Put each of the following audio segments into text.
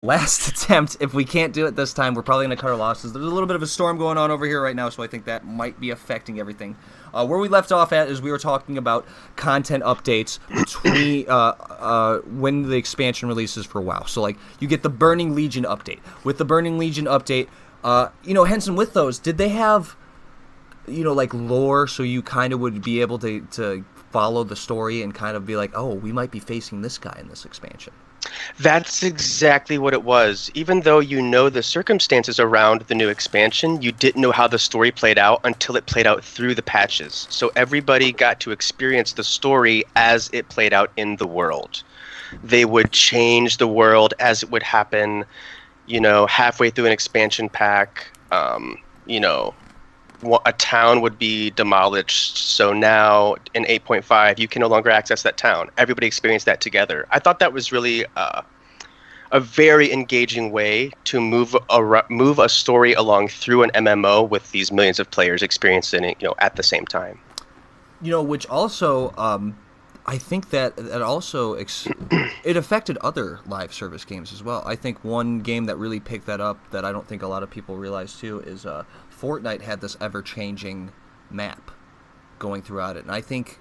last attempt. If we can't do it this time, we're probably going to cut our losses. There's a little bit of a storm going on over here right now, so I think that might be affecting everything. Where we left off at is we were talking about content updates between when the expansion releases for WoW. So, like, you get the Burning Legion update. With the Burning Legion update, Henson, with those, did they have, like, lore so you kind of would be able to follow the story and kind of be like, oh, we might be facing this guy in this expansion? That's exactly what it was. Even though you know the circumstances around the new expansion, you didn't know how the story played out until it played out through the patches. So everybody got to experience the story as it played out in the world. They would change the world as it would happen, halfway through an expansion pack. A town would be demolished, so now in 8.5 you can no longer access that town. Everybody experienced that together. I thought that was really a very engaging way to move a story along through an MMO with these millions of players experiencing it, at the same time. Which also, I think that also it affected other live service games as well. I think one game that really picked that up that I don't think a lot of people realize too is Fortnite had this ever-changing map going throughout it. And I think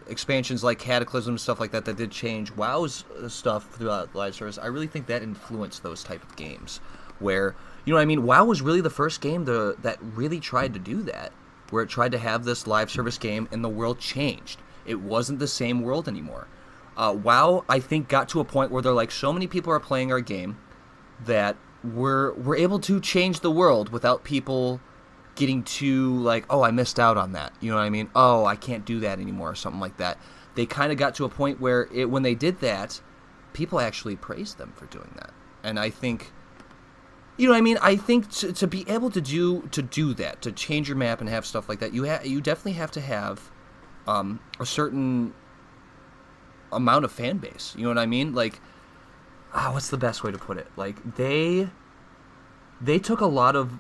expansions like Cataclysm, stuff like that did change WoW's stuff throughout live service. I really think that influenced those type of games where, WoW was really the first game that really tried to do that, where it tried to have this live service game and the world changed. It wasn't the same world anymore. WoW, I think, got to a point where they're like, so many people are playing our game that we're able to change the world without people getting too like, oh, I missed out on that. You know what I mean? Oh, I can't do that anymore or something like that. They kind of got to a point where when they did that, people actually praised them for doing that. And I think, I think to be able to do that, to change your map and have stuff like that, you definitely have to have a certain amount of fan base. You know what I mean? Like, what's the best way to put it? Like, they took a lot of,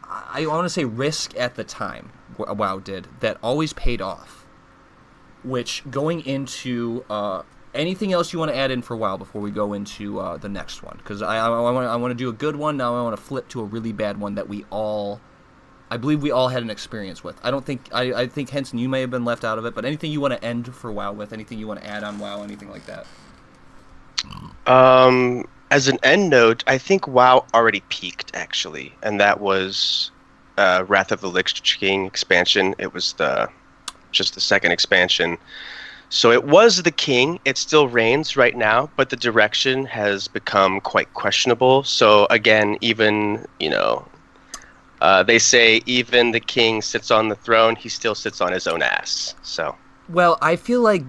I want to say, risk at the time, WoW did, that always paid off. Which, going into anything else you want to add in for WoW before we go into the next one? Because I want to do a good one, now I want to flip to a really bad one that I believe we all had an experience with. I think, Henson, you may have been left out of it, but anything you want to end for WoW with, anything you want to add on WoW, anything like that? As an end note, I think WoW already peaked, actually, and that was Wrath of the Lich King expansion. It was just the second expansion. So it was the king. It still reigns right now, but the direction has become quite questionable. So again, even, they say even the king sits on the throne, he still sits on his own ass. So. Well, I feel like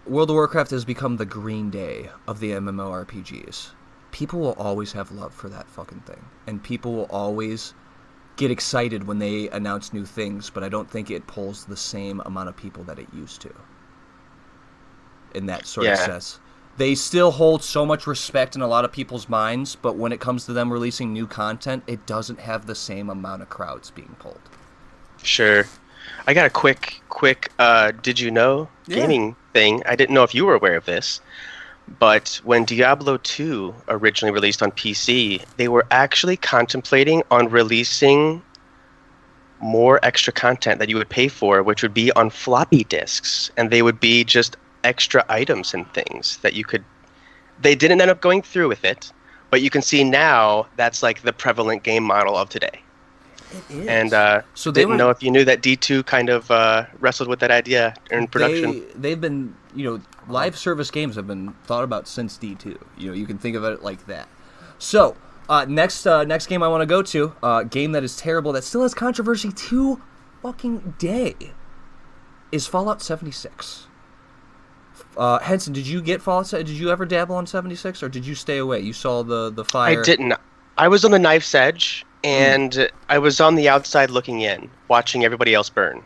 World of Warcraft has become the Green Day of the MMORPGs. People will always have love for that fucking thing. And people will always get excited when they announce new things, but I don't think it pulls the same amount of people that it used to. In that sort of sense. They still hold so much respect in a lot of people's minds, but when it comes to them releasing new content, it doesn't have the same amount of crowds being pulled. Sure. I got a quick did you know gaming thing. I didn't know if you were aware of this, but when Diablo 2 originally released on PC, they were actually contemplating on releasing more extra content that you would pay for, which would be on floppy disks, and they would be just extra items and things that you could. They didn't end up going through with it, but you can see now that's like the prevalent game model of today. It is. And so didn't know if you knew that D2 kind of wrestled with that idea in production. They've been, live service games have been thought about since D2. You can think of it like that. So, next game I want to go to, game that is terrible, that still has controversy to fucking day, is Fallout 76. Henson, did you get Fallout? Did you ever dabble on 76, or did you stay away? You saw the fire. I didn't. I was on the knife's edge, and I was on the outside looking in, watching everybody else burn.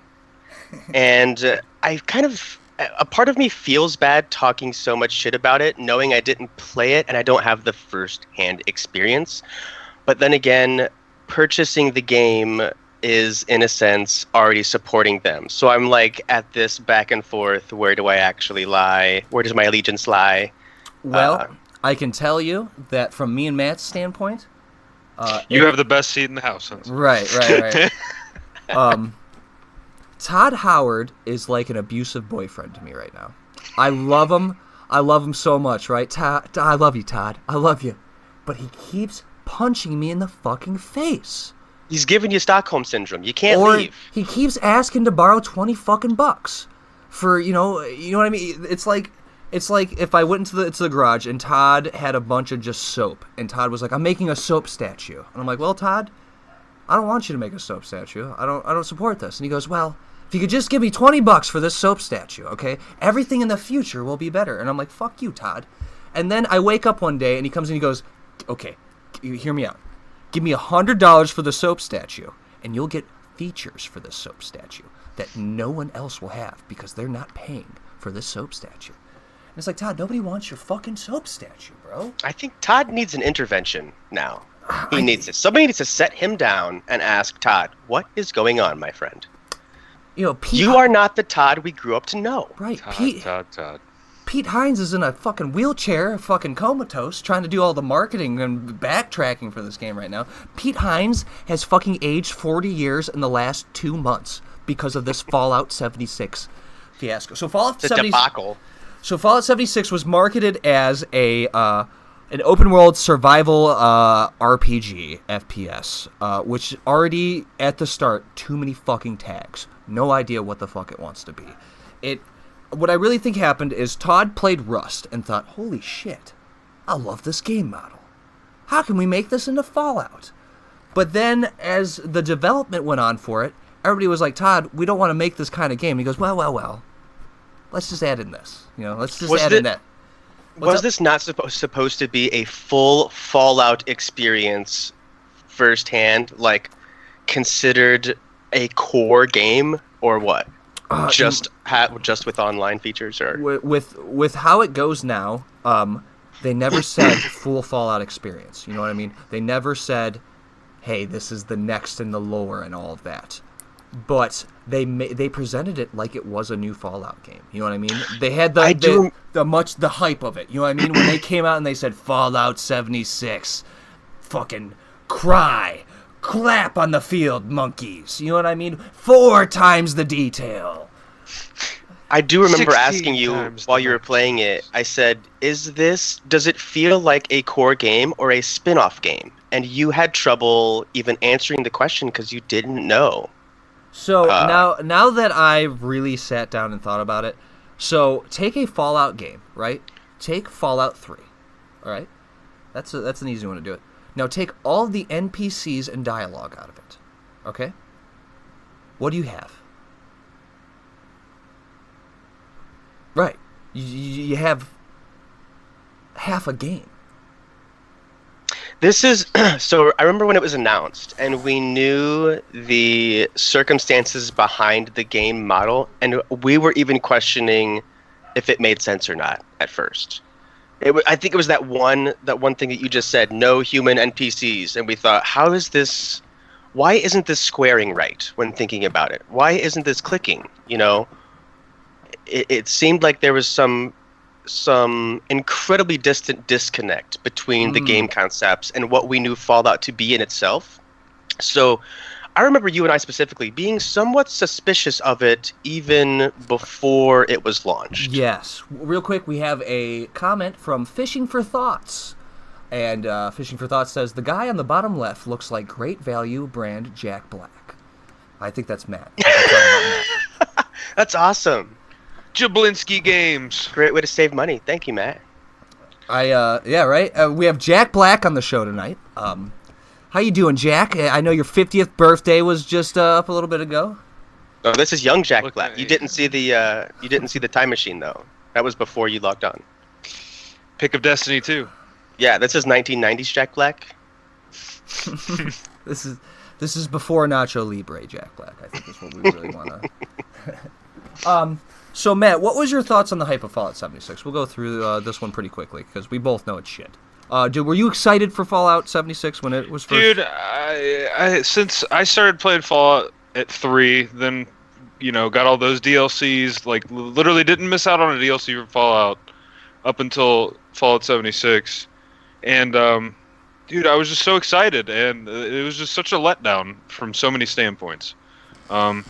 And I kind of, a part of me feels bad talking so much shit about it, knowing I didn't play it and I don't have the first-hand experience. But then again, purchasing the game is, in a sense, already supporting them. So I'm like at this back and forth, where do I actually lie? Where does my allegiance lie? Well, I can tell you that from me and Matt's standpoint, you have the best seat in the house. Right. Todd Howard is like an abusive boyfriend to me right now. I love him. I love him so much, right? Todd, I love you, Todd. I love you. But he keeps punching me in the fucking face. He's giving you Stockholm syndrome. You can't leave. He keeps asking to borrow 20 fucking bucks for, you know what I mean? It's like if I went into the garage and Todd had a bunch of just soap, and Todd was like, "I'm making a soap statue." And I'm like, "Well, Todd, I don't want you to make a soap statue. I don't support this." And he goes, "Well, if you could just give me 20 bucks for this soap statue, okay? Everything in the future will be better." And I'm like, "Fuck you, Todd." And then I wake up one day and he comes in and he goes, "Okay, hear me out. Give me $100 for the soap statue, and you'll get features for this soap statue that no one else will have because they're not paying for this soap statue." And it's like, Todd, nobody wants your fucking soap statue, bro. I think Todd needs an intervention now. He needs it. Somebody needs to set him down and ask Todd, "What is going on, my friend? You are not the Todd we grew up to know." Right, Todd. Pete Hines is in a fucking wheelchair, fucking comatose, trying to do all the marketing and backtracking for this game right now. Pete Hines has fucking aged 40 years in the last 2 months because of this Fallout 76 fiasco. So Fallout 76, debacle. So Fallout 76 was marketed as an open world survival RPG FPS, which already at the start too many fucking tags. No idea what the fuck it wants to be. What I really think happened is Todd played Rust and thought, "Holy shit, I love this game model. How can we make this into Fallout?" But then as the development went on for it, everybody was like, "Todd, we don't want to make this kind of game." And he goes, well, let's just add in this. Let's just add in that. Was this not supposed to be a full Fallout experience firsthand, like considered a core game, or what? Just with online features, or with how it goes now, they never said full Fallout experience. You know what I mean? They never said, "Hey, this is the next in the lore and all of that." But they presented it like it was a new Fallout game. You know what I mean? They had the hype of it. You know what I mean? When they came out and they said Fallout 76, fucking cry. Clap on the field, monkeys. You know what I mean? 4 times the detail. I do remember asking you while you were playing it, I said, does it feel like a core game or a spin-off game? And you had trouble even answering the question because you didn't know. So now that I've really sat down and thought about it, so take a Fallout game, right? Take Fallout 3, all right? That's an easy one to do it. Now take all the NPCs and dialogue out of it, okay? What do you have? Right. You have half a game. This is so I remember when it was announced and we knew the circumstances behind the game model, and we were even questioning if it made sense or not at first. I think it was that one thing that you just said, no human NPCs, and we thought, why isn't this squaring right when thinking about it? Why isn't this clicking? It seemed like there was some incredibly distant disconnect between the game concepts and what we knew Fallout to be in itself. So I remember you and I specifically being somewhat suspicious of it even before it was launched. Yes. Real quick, we have a comment from Fishing for Thoughts. And Fishing for Thoughts says, "The guy on the bottom left looks like Great Value brand Jack Black." I think that's Matt. That's awesome. Jablinski Games. Great way to save money. Thank you, Matt. Yeah, right? We have Jack Black on the show tonight. How you doing, Jack? I know your 50th birthday was just up a little bit ago. Oh, this is young Jack Black. You didn't see the time machine though. That was before you logged on. Pick of Destiny 2. Yeah, this is 1990s Jack Black. This is before Nacho Libre Jack Black. I think that's what we really want to. So Matt, what was your thoughts on the hype of Fallout 76? We'll go through this one pretty quickly because we both know it's shit. Were you excited for Fallout 76 when it was first? Dude, since I started playing Fallout at 3, then got all those DLCs. Like literally didn't miss out on a DLC for Fallout up until Fallout 76, and dude, I was just so excited, and it was just such a letdown from so many standpoints. The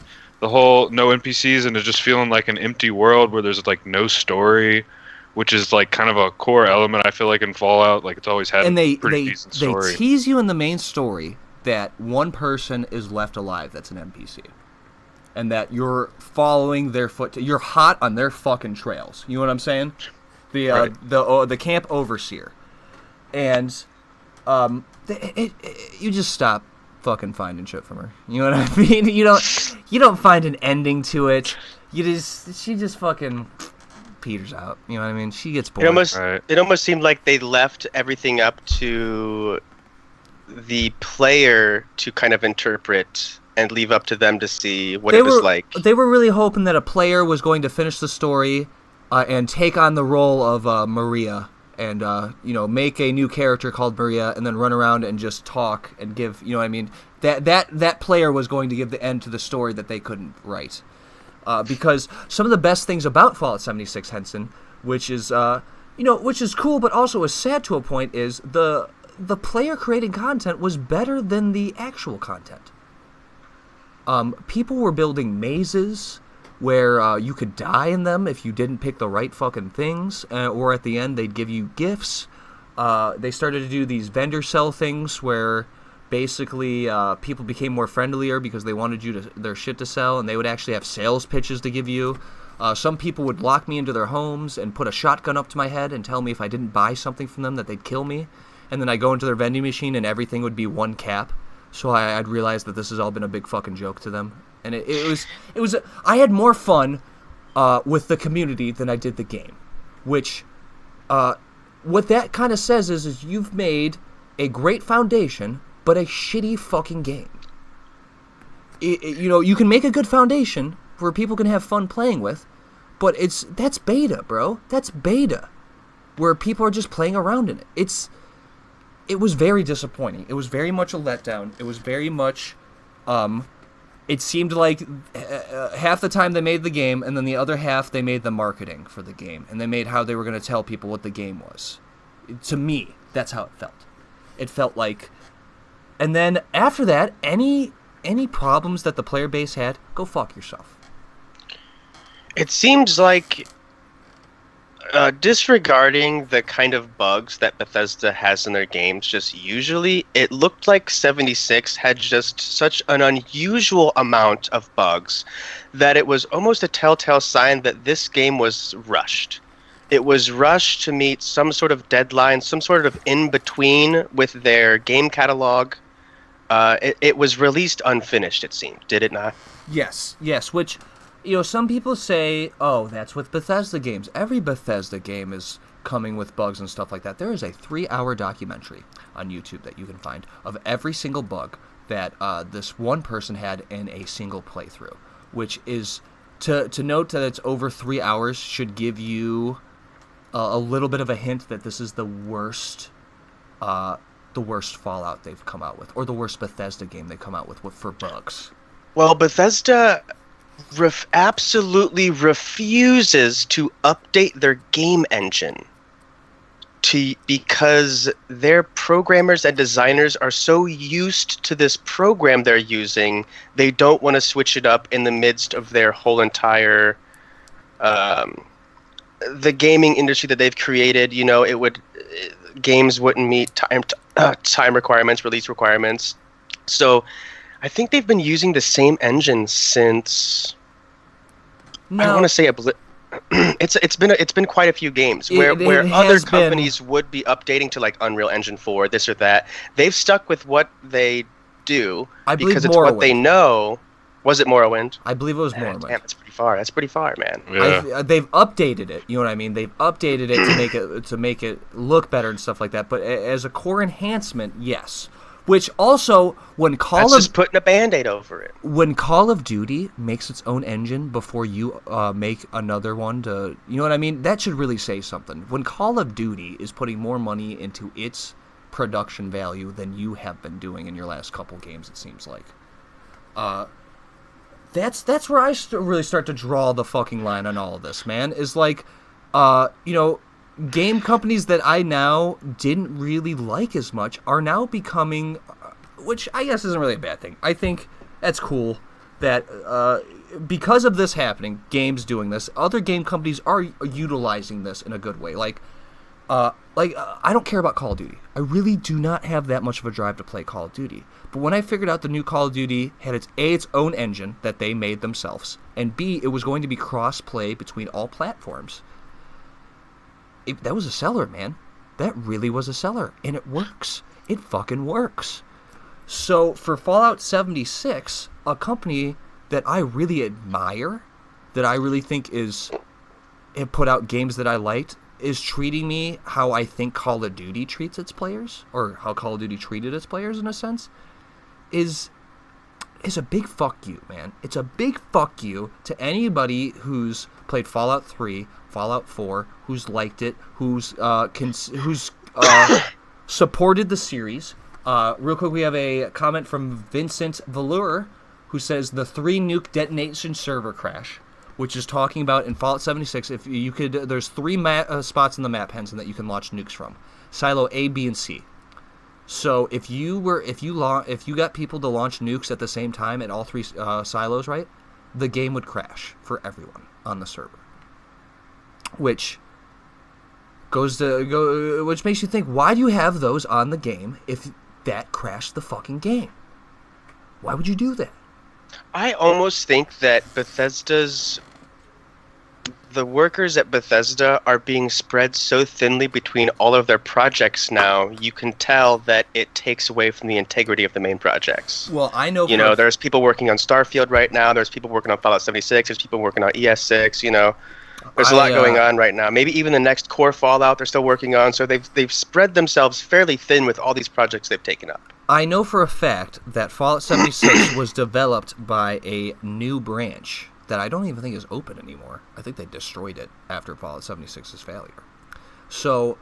whole no NPCs and it just feeling like an empty world where there's like no story, which is like kind of a core element I feel like in Fallout. Like it's always had and a pretty decent story. They tease you in the main story that one person is left alive that's an NPC. And that you're following their you're hot on their fucking trails. You know what I'm saying? The camp overseer. And you just stop fucking finding shit from her. You know what I mean? You don't find an ending to it. She just fucking peters out. You know what I mean? She gets bored. It almost seemed like they left everything up to the player to kind of interpret and leave up to them to see what it was like. They were really hoping that a player was going to finish the story and take on the role of Maria and make a new character called Maria and then run around and just talk and give, you know what I mean? That player was going to give the end to the story that they couldn't write. Because some of the best things about Fallout 76, Henson, which is cool but also is sad to a point, is the player creating content was better than the actual content. People were building mazes where you could die in them if you didn't pick the right fucking things, or at the end they'd give you gifts. They started to do these vendor sell things where basically people became more friendlier because they wanted their shit to sell, and they would actually have sales pitches to give you. Some people would lock me into their homes and put a shotgun up to my head and tell me if I didn't buy something from them that they'd kill me. And then I go into their vending machine and everything would be one cap. So I'd realize that this has all been a big fucking joke to them. And it was I had more fun with the community than I did the game. Which, what that kind of says is you've made a great foundation, but a shitty fucking game. You can make a good foundation where people can have fun playing with, but that's beta, bro. That's beta. Where people are just playing around in it. It was very disappointing. It was very much a letdown. It was very much, it seemed like half the time they made the game, and then the other half they made the marketing for the game, and they made how they were going to tell people what the game was. To me, that's how it felt. It felt like, and then after that, any problems that the player base had, go fuck yourself. It seems like, disregarding the kind of bugs that Bethesda has in their games, just usually, it looked like 76 had just such an unusual amount of bugs that it was almost a telltale sign that this game was rushed. It was rushed to meet some sort of deadline, some sort of in-between with their game catalog. It was released unfinished, it seemed, did it not? Yes, which... some people say, oh, that's with Bethesda games. Every Bethesda game is coming with bugs and stuff like that. There is a 3-hour documentary on YouTube that you can find of every single bug that this one person had in a single playthrough, which is, to note that it's over 3 hours should give you a little bit of a hint that this is the worst Fallout they've come out with, or the worst Bethesda game they've come out with for bugs. Well, Bethesda absolutely refuses to update their game engine because their programmers and designers are so used to this program they're using, they don't want to switch it up in the midst of their whole entire the gaming industry that they've created. Games wouldn't meet time requirements, release requirements. So I think they've been using the same engine since. No. I don't want to say it's been quite a few games where other companies would be updating to like Unreal Engine 4, this or that. They've stuck with what they do because it's what they know. Was it Morrowind? I believe it was Morrowind. Damn, that's pretty far. That's pretty far, man. Yeah. They've updated it. You know what I mean? They've updated it to make it look better and stuff like that. But as a core enhancement, yes. Which also, That's just putting a Band-Aid over it. When Call of Duty makes its own engine before you make another one you know what I mean? That should really say something. When Call of Duty is putting more money into its production value than you have been doing in your last couple games, it seems like. That's where I really start to draw the fucking line on all of this, man. Is like, game companies that I now didn't really like as much are now becoming, which I guess isn't really a bad thing. I think that's cool that because of this happening, games doing this, other game companies are utilizing this in a good way. I don't care about Call of Duty. I really do not have that much of a drive to play Call of Duty. But when I figured out the new Call of Duty had its own engine that they made themselves, and B, it was going to be cross-play between all platforms, that was a seller, man. That really was a seller. And it works. It fucking works. So for Fallout 76, a company that I really admire, that I really think it put out games that I liked, is treating me how I think Call of Duty treats its players, or how Call of Duty treated its players in a sense, is a big fuck you, man. It's a big fuck you to anybody who's played Fallout 3, Fallout 4, who's liked it, who's supported the series. Real quick, we have a comment from Vincent Velour, who says the 3 nuke detonation server crash, which is talking about in Fallout 76. If you could, there's 3 spots in the map, Henson, that you can launch nukes from: silo A, B, and C. So if you got people to launch nukes at the same time at all 3 silos, right, the game would crash for everyone on the server. Which which makes you think, why do you have those on the game if that crashed the fucking game? Why would you do that? I almost think that the workers at Bethesda are being spread so thinly between all of their projects now, you can tell that it takes away from the integrity of the main projects. Well, I know... there's people working on Starfield right now, there's people working on Fallout 76, there's people working on ES6, There's a lot going on right now. Maybe even the next core Fallout they're still working on, so they've spread themselves fairly thin with all these projects they've taken up. I know for a fact that Fallout 76 was developed by a new branch that I don't even think is open anymore. I think they destroyed it after Fallout 76's failure. So,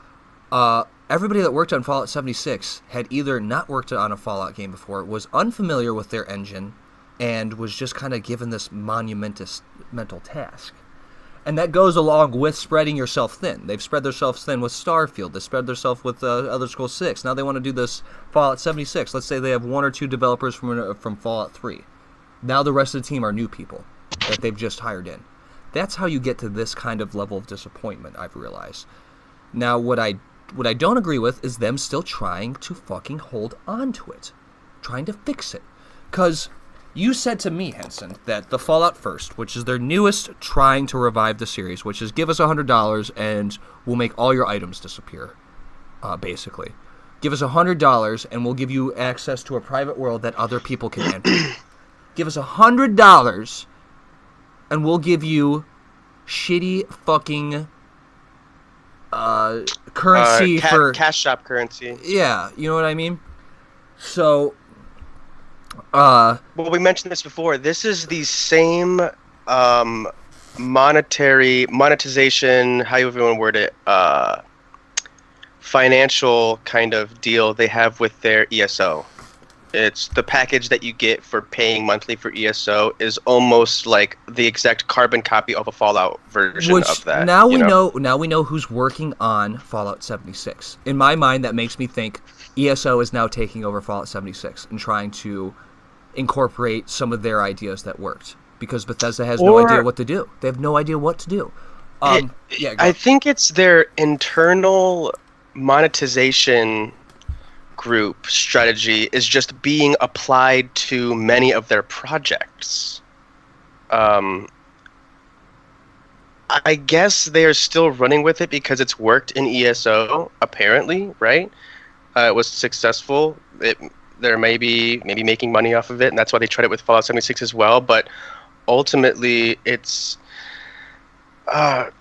everybody that worked on Fallout 76 had either not worked on a Fallout game before, was unfamiliar with their engine, and was just kind of given this monumental task. And that goes along with spreading yourself thin. They've spread themselves thin with Starfield. They spread themselves with Elder Scrolls 6. Now they want to do this Fallout 76. Let's say they have 1 or 2 developers from Fallout 3. Now the rest of the team are new people that they've just hired in. That's how you get to this kind of level of disappointment, I've realized. Now, what I don't agree with is them still trying to fucking hold on to it. Trying to fix it. Because you said to me, Henson, that the Fallout First, which is their newest trying to revive the series, which is give us $100 and we'll make all your items disappear, basically. Give us $100 and we'll give you access to a private world that other people can enter. Give us $100 and we'll give you shitty fucking currency for... Cash shop currency. Yeah, you know what I mean? So... well, we mentioned this before. This is the same monetization, however you want to word it, financial kind of deal they have with their ESO. It's the package that you get for paying monthly for ESO is almost like the exact carbon copy of a Fallout version of that. Now we know who's working on Fallout 76. In my mind, that makes me think ESO is now taking over Fallout 76 and trying to incorporate some of their ideas that worked, because Bethesda has no idea what to do. They have no idea what to do. I think it's their internal monetization group strategy is just being applied to many of their projects. I guess they are still running with it because it's worked in ESO, apparently, right? It was successful. They're maybe making money off of it, and that's why they tried it with Fallout 76 as well. But ultimately, it's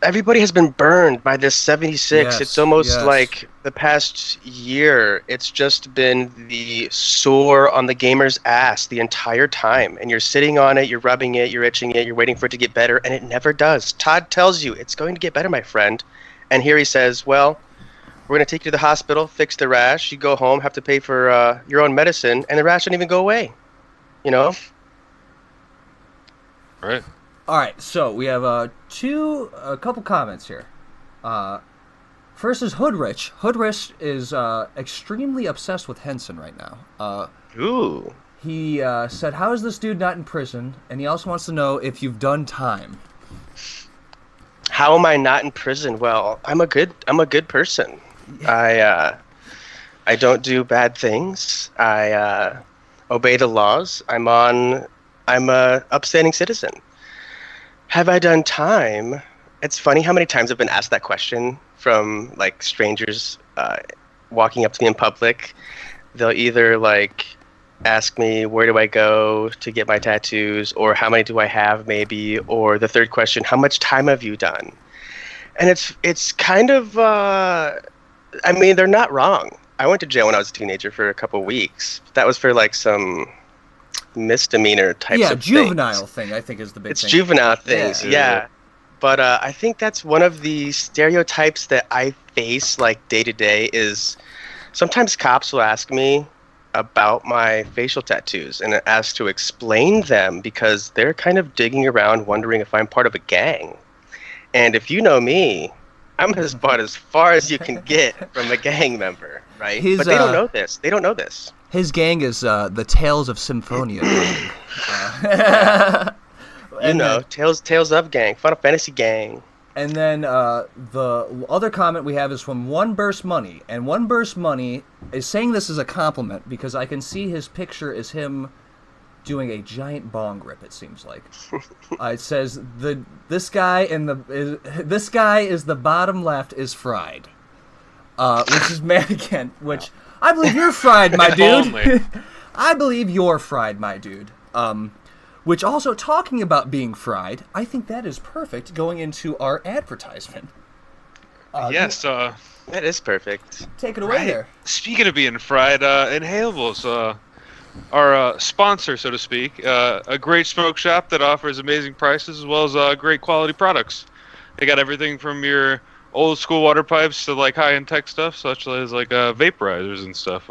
everybody has been burned by this 76. Yes, it's almost like the past year, it's just been the sore on the gamer's ass the entire time. And you're sitting on it, you're rubbing it, you're itching it, you're waiting for it to get better, and it never does. Todd tells you it's going to get better, my friend. And here he says, well, we're going to take you to the hospital, fix the rash, you go home, have to pay for your own medicine, and the rash doesn't even go away. Right. All right, so we have a couple comments here. First is Hoodrich. Hoodrich is extremely obsessed with Henson right now. Ooh. He said, "How is this dude not in prison?" And he also wants to know if you've done time. How am I not in prison? Well, I'm a good person. Yeah. I don't do bad things. I obey the laws. I'm a upstanding citizen. Have I done time? It's funny how many times I've been asked that question from like strangers walking up to me in public. They'll either like ask me where do I go to get my tattoos, or how many do I have maybe, or the third question, how much time have you done? And it's kind of I mean, they're not wrong. I went to jail when I was a teenager for a couple weeks. That was for like some misdemeanor types of juvenile things. thing, I think, is the big It's thing. juvenile things, Yeah. yeah. But I think that's one of the stereotypes that I face like day to day is sometimes cops will ask me about my facial tattoos and ask to explain them because they're kind of digging around wondering if I'm part of a gang. And if you know me, I'm about as far as you can get from a gang member, right? But they don't know this. They don't know this. His gang is the Tales of Symphonia gang. Tales of gang, Final Fantasy gang. And then the other comment we have is from One Burst Money. And One Burst Money is saying this is a compliment because I can see his picture is him doing a giant bong rip, it seems like. It says, this guy is the bottom left is fried. Which is Mannequin, which I believe you're fried, my dude. I believe you're fried, my dude. Which also, talking about being fried, I think that is perfect going into our advertisement. Yes, that is perfect. Take it away there. Speaking of being fried, Inhalables, our sponsor, so to speak, a great smoke shop that offers amazing prices as well as great quality products. They got everything from your old school water pipes to like high-end tech stuff, such as like vaporizers and stuff.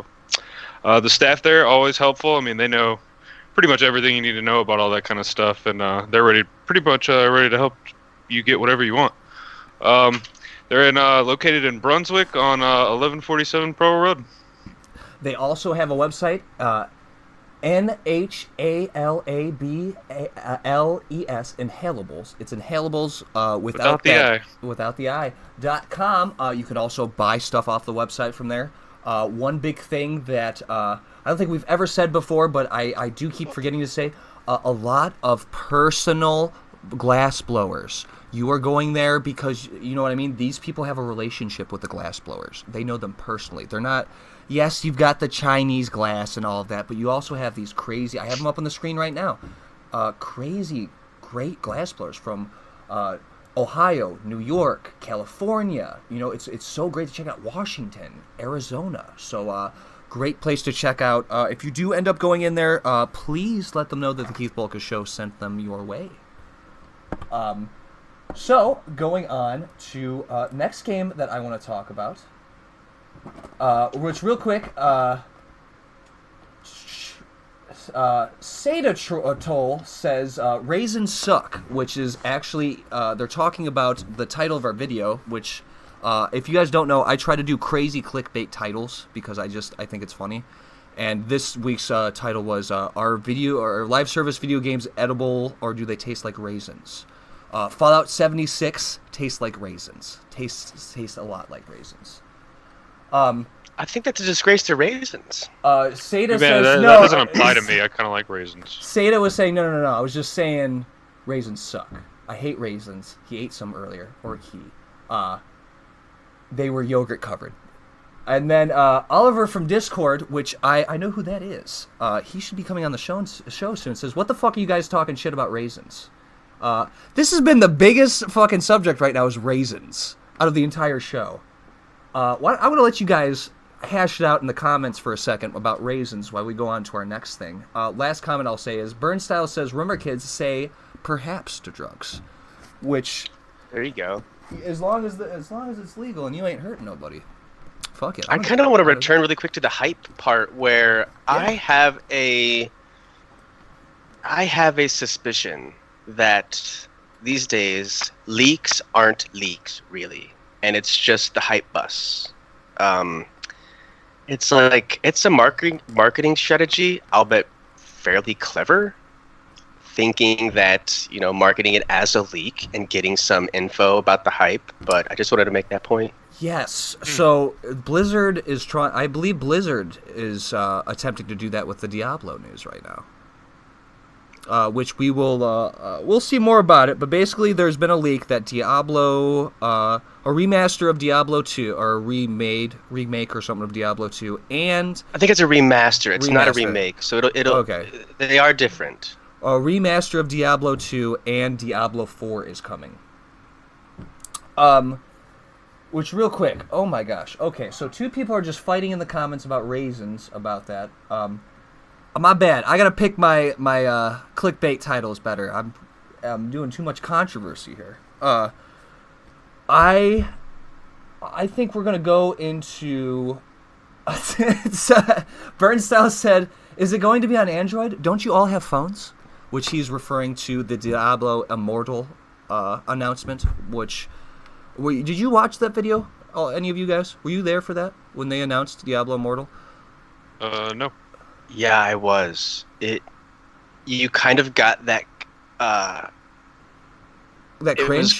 The staff there always helpful. I mean, they know pretty much everything you need to know about all that kind of stuff, and they're pretty much ready to help you get whatever you want. They're located in Brunswick on 1147 Pearl Road. They also have a website, NHALABLES, Inhalables. It's Inhalables without the I.com. You can also buy stuff off the website from there. One big thing that I don't think we've ever said before, but I do keep forgetting to say, a lot of personal glass blowers. You are going there because, you know what I mean? These people have a relationship with the glass blowers. They know them personally. They're not... Yes, you've got the Chinese glass and all of that, but you also have these crazy... I have them up on the screen right now. Crazy, great glass blowers from Ohio, New York, California. You know, it's so great to check out Washington, Arizona. So, great place to check out. If you do end up going in there, please let them know that the Keith Bulka Show sent them your way. So, going on to next game that I want to talk about. Which, real quick, Seda Toll says, Raisins suck, which is actually, they're talking about the title of our video, which, if you guys don't know, I try to do crazy clickbait titles, because I think it's funny. And this week's title was, are live service video games edible, or do they taste like raisins? Fallout 76 tastes like raisins. Tastes a lot like raisins. I think that's a disgrace to raisins. Seda says that no. That doesn't apply to me. I kind of like raisins. Seda was saying no. I was just saying raisins suck. I hate raisins. He ate some earlier, or he. They were yogurt covered. And then Oliver from Discord, which I know who that is. He should be coming on the show soon. Says, what the fuck are you guys talking shit about raisins? This has been the biggest fucking subject right now is raisins out of the entire show. I'm going to let you guys hash it out in the comments for a second about raisins while we go on to our next thing. Last comment I'll say is, Burnstyle says, rumor kids say perhaps to drugs. Which... There you go. As long as it's legal and you ain't hurting nobody. Fuck it. I kind of want to return really quick to the hype part where yeah. I have a suspicion that these days leaks aren't leaks, really. and it's just the hype bus. It's like it's a marketing strategy, albeit fairly clever, thinking that marketing it as a leak and getting some info about the hype. But I just wanted to make that point. Yes. So Blizzard is trying. I believe Blizzard is attempting to do that with the Diablo news right now, which we'll see more about it. But basically, there's been a leak that Diablo, a remaster of Diablo 2, or a remake or something of Diablo 2, and I think it's a remaster. It's not a remake. So it'll okay. They are different. A remaster of Diablo 2 and Diablo 4 is coming. Which, real quick, oh my gosh. Okay, so two people are just fighting in the comments about raisins about that. My bad. I gotta pick my clickbait titles better. I'm doing too much controversy here. I think we're gonna go into. Burnstyle said, "Is it going to be on Android? Don't you all have phones?" Which he's referring to the Diablo Immortal announcement, which. Did you watch that video? Oh, any of you guys? Were you there for that when they announced Diablo Immortal? No. Yeah, I was. You kind of got that. That cringe.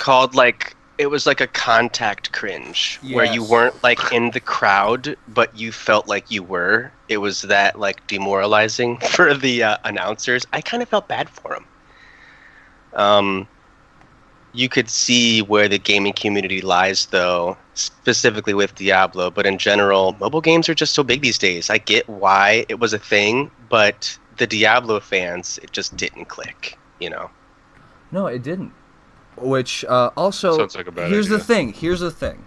It was like a contact cringe, where you weren't like in the crowd, but you felt like you were. It was that like demoralizing for the announcers. I kind of felt bad for them. You could see where the gaming community lies, though, specifically with Diablo. But in general, mobile games are just so big these days. I get why it was a thing, but the Diablo fans, it just didn't click, No, it didn't. Which also, sounds like a bad here's idea. Here's the thing.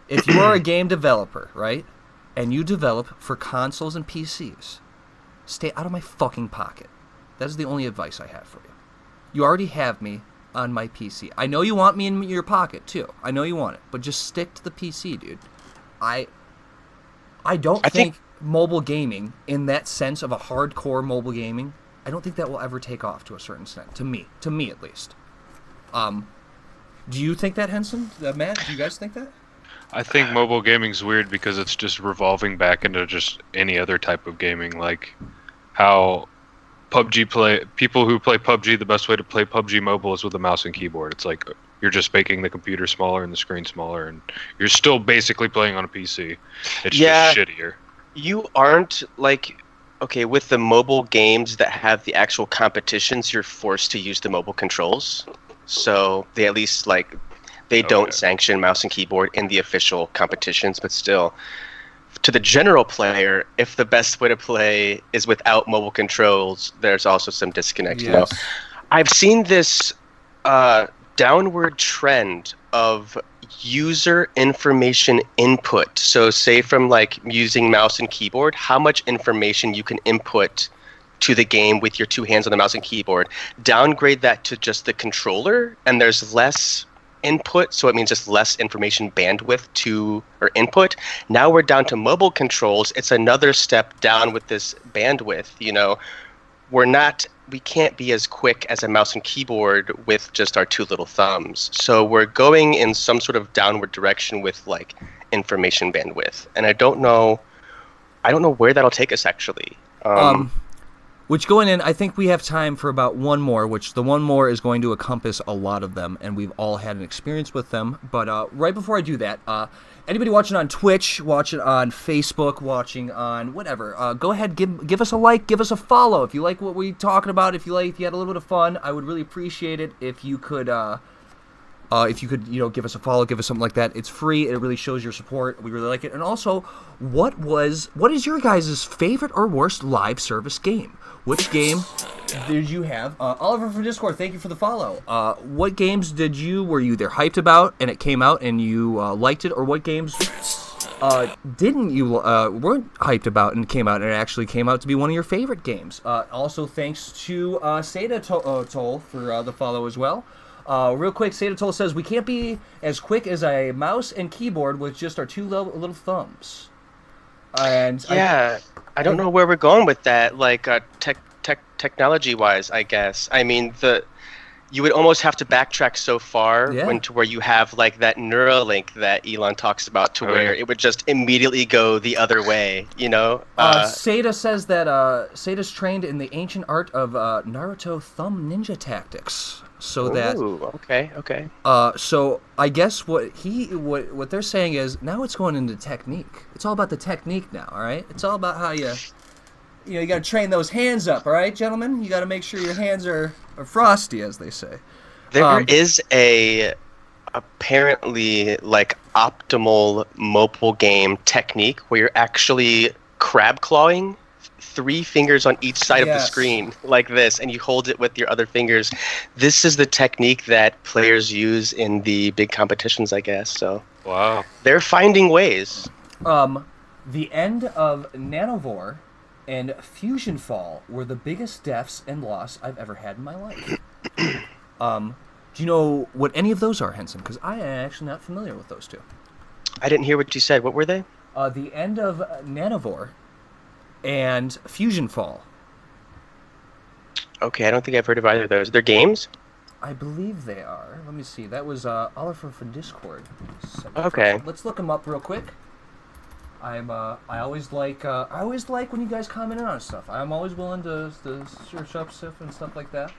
If you are a game developer, right, and you develop for consoles and PCs, stay out of my fucking pocket. That is the only advice I have for you. You already have me on my PC. I know you want me in your pocket too. I know you want it, but just stick to the PC, dude. I don't think mobile gaming, in that sense of a hardcore mobile gaming, I don't think that will ever take off to a certain extent. To me at least. Do you think that, Henson? Matt, do you guys think that? I think mobile gaming's weird because it's just revolving back into just any other type of gaming, like how people who play PUBG, the best way to play PUBG mobile is with a mouse and keyboard. It's like you're just making the computer smaller and the screen smaller, and you're still basically playing on a PC. It's just shittier. You aren't with the mobile games that have the actual competitions, you're forced to use the mobile controls. So they at least don't sanction mouse and keyboard in the official competitions, but still. To the general player, if the best way to play is without mobile controls, there's also some disconnect. Yes. I've seen this downward trend of user information input. So say from using mouse and keyboard, how much information you can input to the game with your two hands on the mouse and keyboard. Downgrade that to just the controller, and there's less input, so it means just less information bandwidth or input. Now we're down to mobile controls. It's another step down with this bandwidth. We can't be as quick as a mouse and keyboard with just our two little thumbs. So we're going in some sort of downward direction with information bandwidth, and I don't know where that'll take us actually. Which, going in, I think we have time for about one more, which the one more is going to encompass a lot of them, and we've all had an experience with them. But right before I do that, anybody watching on Twitch, watching on Facebook, watching on whatever, go ahead, give us a like, give us a follow. If you like what we're talking about, if you had a little bit of fun, I would really appreciate it if you could give us a follow, give us something like that. It's free. It really shows your support. We really like it. And also, what is your guys' favorite or worst live service game? Which game did you have? Oliver from Discord, thank you for the follow. What games were you either hyped about and it came out and you liked it, or what games didn't you weren't hyped about and came out and it actually came out to be one of your favorite games? Also, thanks to Seda Toll for the follow as well. Real quick, Seda Toll says, we can't be as quick as a mouse and keyboard with just our two little thumbs. And I don't know where we're going with that, technology-wise, I guess. I mean, you would almost have to backtrack so far Yeah. to where you have like that Neuralink that Elon talks about, to where it would just immediately go the other way, you know? Seda says that Seda's trained in the ancient art of Naruto thumb ninja tactics. So that okay. so I guess what they're saying is now it's going into technique. It's all about the technique now, all right? It's all about how you got to train those hands up, all right, gentlemen? You got to make sure your hands are frosty, as they say. There is apparently like optimal mobile game technique where you're actually crab clawing 3 fingers on each side of the screen like this, and you hold it with your other fingers. This is the technique that players use in the big competitions, I guess. So wow, they're finding ways. The end of Nanovore and Fusion Fall were the biggest deaths and loss I've ever had in my life. Do you know what any of those are, Henson? Because I am actually not familiar with those two. I didn't hear what you said. What were they? The end of Nanovore and Fusion Fall. Okay, I don't think I've heard of either of those. They're games? I believe they are. Let me see. That was Oliver from Discord. Okay. Let's look them up real quick. I always like when you guys comment in on stuff. I'm always willing to search up stuff and stuff like that.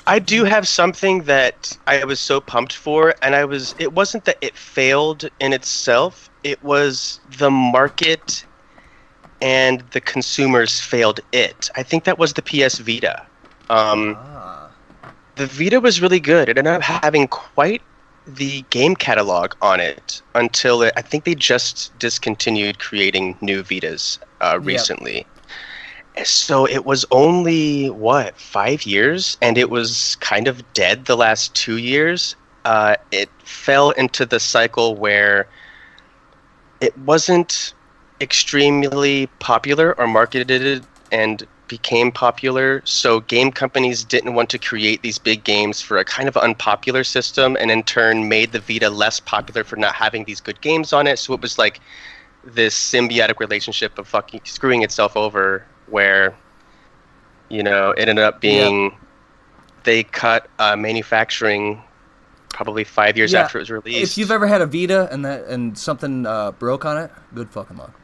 I do have something that I was so pumped for, and it wasn't that it failed in itself, it was the market and the consumers failed it. I think that was the PS Vita. The Vita was really good. It ended up having quite the game catalog on it until I think they just discontinued creating new Vitas recently. So it was only, 5 years? And it was kind of dead the last 2 years. It fell into the cycle where it wasn't extremely popular or marketed and became popular. So game companies didn't want to create these big games for a kind of unpopular system, and in turn made the Vita less popular for not having these good games on it. So it was like this symbiotic relationship of fucking screwing itself over, where it ended up being they cut manufacturing probably 5 years after it was released. If you've ever had a Vita and something broke on it, good fucking luck.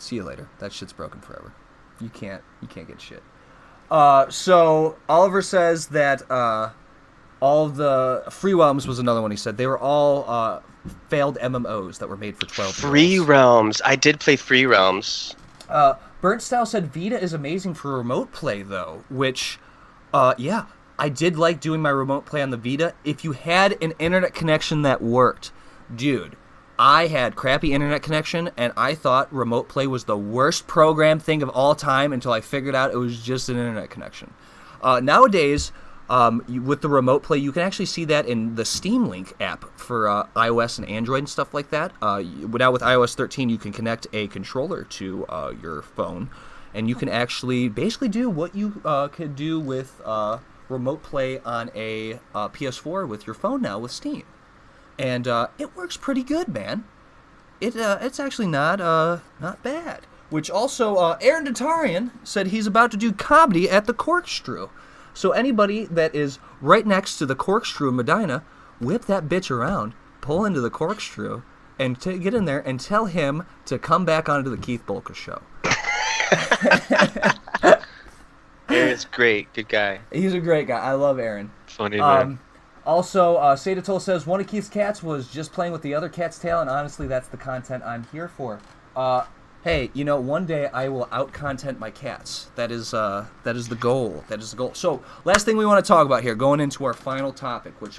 See you later. That shit's broken forever. You can't get shit. So Oliver says that all the Free Realms was another one. He said they were all failed MMOs that were made for 12 Free Realms. I did play Free Realms. Burnt Style said Vita is amazing for remote play, though, which, I did like doing my remote play on the Vita. If you had an internet connection that worked, dude, I had crappy internet connection, and I thought remote play was the worst program thing of all time until I figured out it was just an internet connection. Nowadays, with the remote play, you can actually see that in the Steam Link app for iOS and Android and stuff like that. Now with iOS 13, you can connect a controller to your phone, and you can actually basically do what you could do with remote play on a PS4 with your phone now with Steam. And it works pretty good, man. It's actually not bad. Which also, Aaron Datarian said he's about to do comedy at the Corkscrew. So anybody that is right next to the Corkscrew in Medina, whip that bitch around, pull into the Corkscrew, and get in there and tell him to come back onto the Keith Bolka show. Aaron's great. Good guy. He's a great guy. I love Aaron. Funny man. Also, Sadatol says, one of Keith's cats was just playing with the other cat's tail, and honestly, that's the content I'm here for. Hey, one day I will out-content my cats. That is the goal. That is the goal. So, last thing we want to talk about here, going into our final topic, which,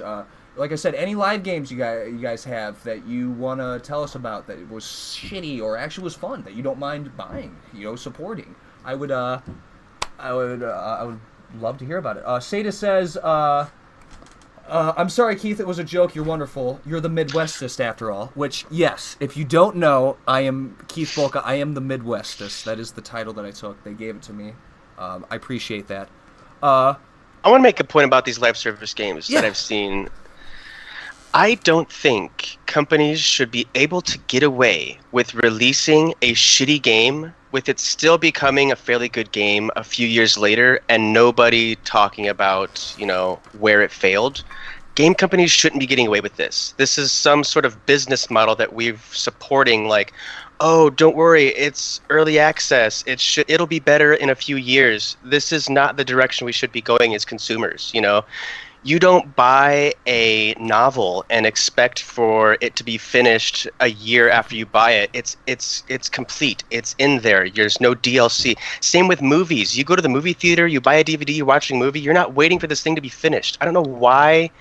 like I said, any live games you guys have that you want to tell us about that was shitty or actually was fun, that you don't mind buying, supporting. I would love to hear about it. Seda says, I'm sorry, Keith, it was a joke. You're wonderful. You're the Midwestist, after all. Which, yes, if you don't know, I am Keith Bolka. I am the Midwestist. That is the title that I took. They gave it to me. I appreciate that. I want to make a point about these live service games that I've seen. I don't think companies should be able to get away with releasing a shitty game with it still becoming a fairly good game a few years later and nobody talking about, where it failed, game companies shouldn't be getting away with this. This is some sort of business model that we're supporting, like, oh, don't worry, it's early access. It'll be better in a few years. This is not the direction we should be going as consumers, You don't buy a novel and expect for it to be finished a year after you buy it. It's complete. It's in there. There's no DLC. Same with movies. You go to the movie theater, you buy a DVD, you're watching a movie. You're not waiting for this thing to be finished. I don't know why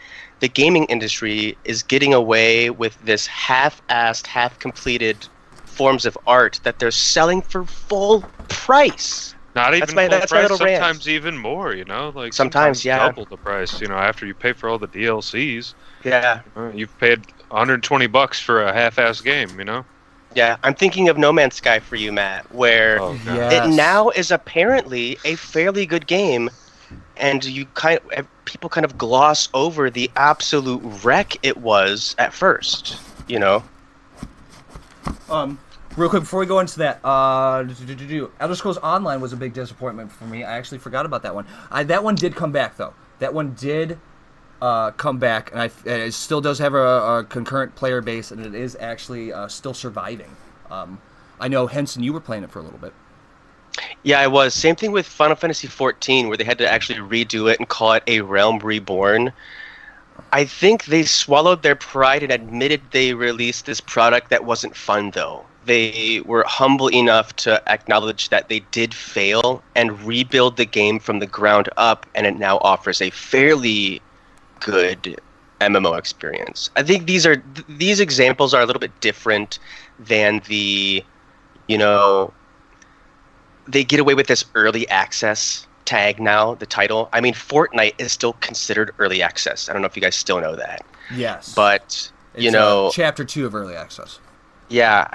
the gaming industry is getting away with this half-assed, half-completed forms of art that they're selling for full price. Not even full price, sometimes rant. Even more, like sometimes yeah. Double the price, after you pay for all the DLCs. Yeah. You've paid $120 for a half-ass game, Yeah, I'm thinking of No Man's Sky for you, Matt, where it now is apparently a fairly good game, and people kind of gloss over the absolute wreck it was at first, Real quick, before we go into that, Elder Scrolls Online was a big disappointment for me. I actually forgot about that one. That one did come back, though. That one did come back, and it still does have a concurrent player base, and it is actually still surviving. I know, Henson, you were playing it for a little bit. Yeah, I was. Same thing with Final Fantasy XIV, where they had to actually redo it and call it A Realm Reborn. I think they swallowed their pride and admitted they released this product that wasn't fun, though. They were humble enough to acknowledge that they did fail and rebuild the game from the ground up, and it now offers a fairly good MMO experience. I think these examples are a little bit different than they get away with this early access tag now, the title. I mean, Fortnite is still considered early access. I don't know if you guys still know that. Yes. But, it's Chapter 2 of early access. Yeah,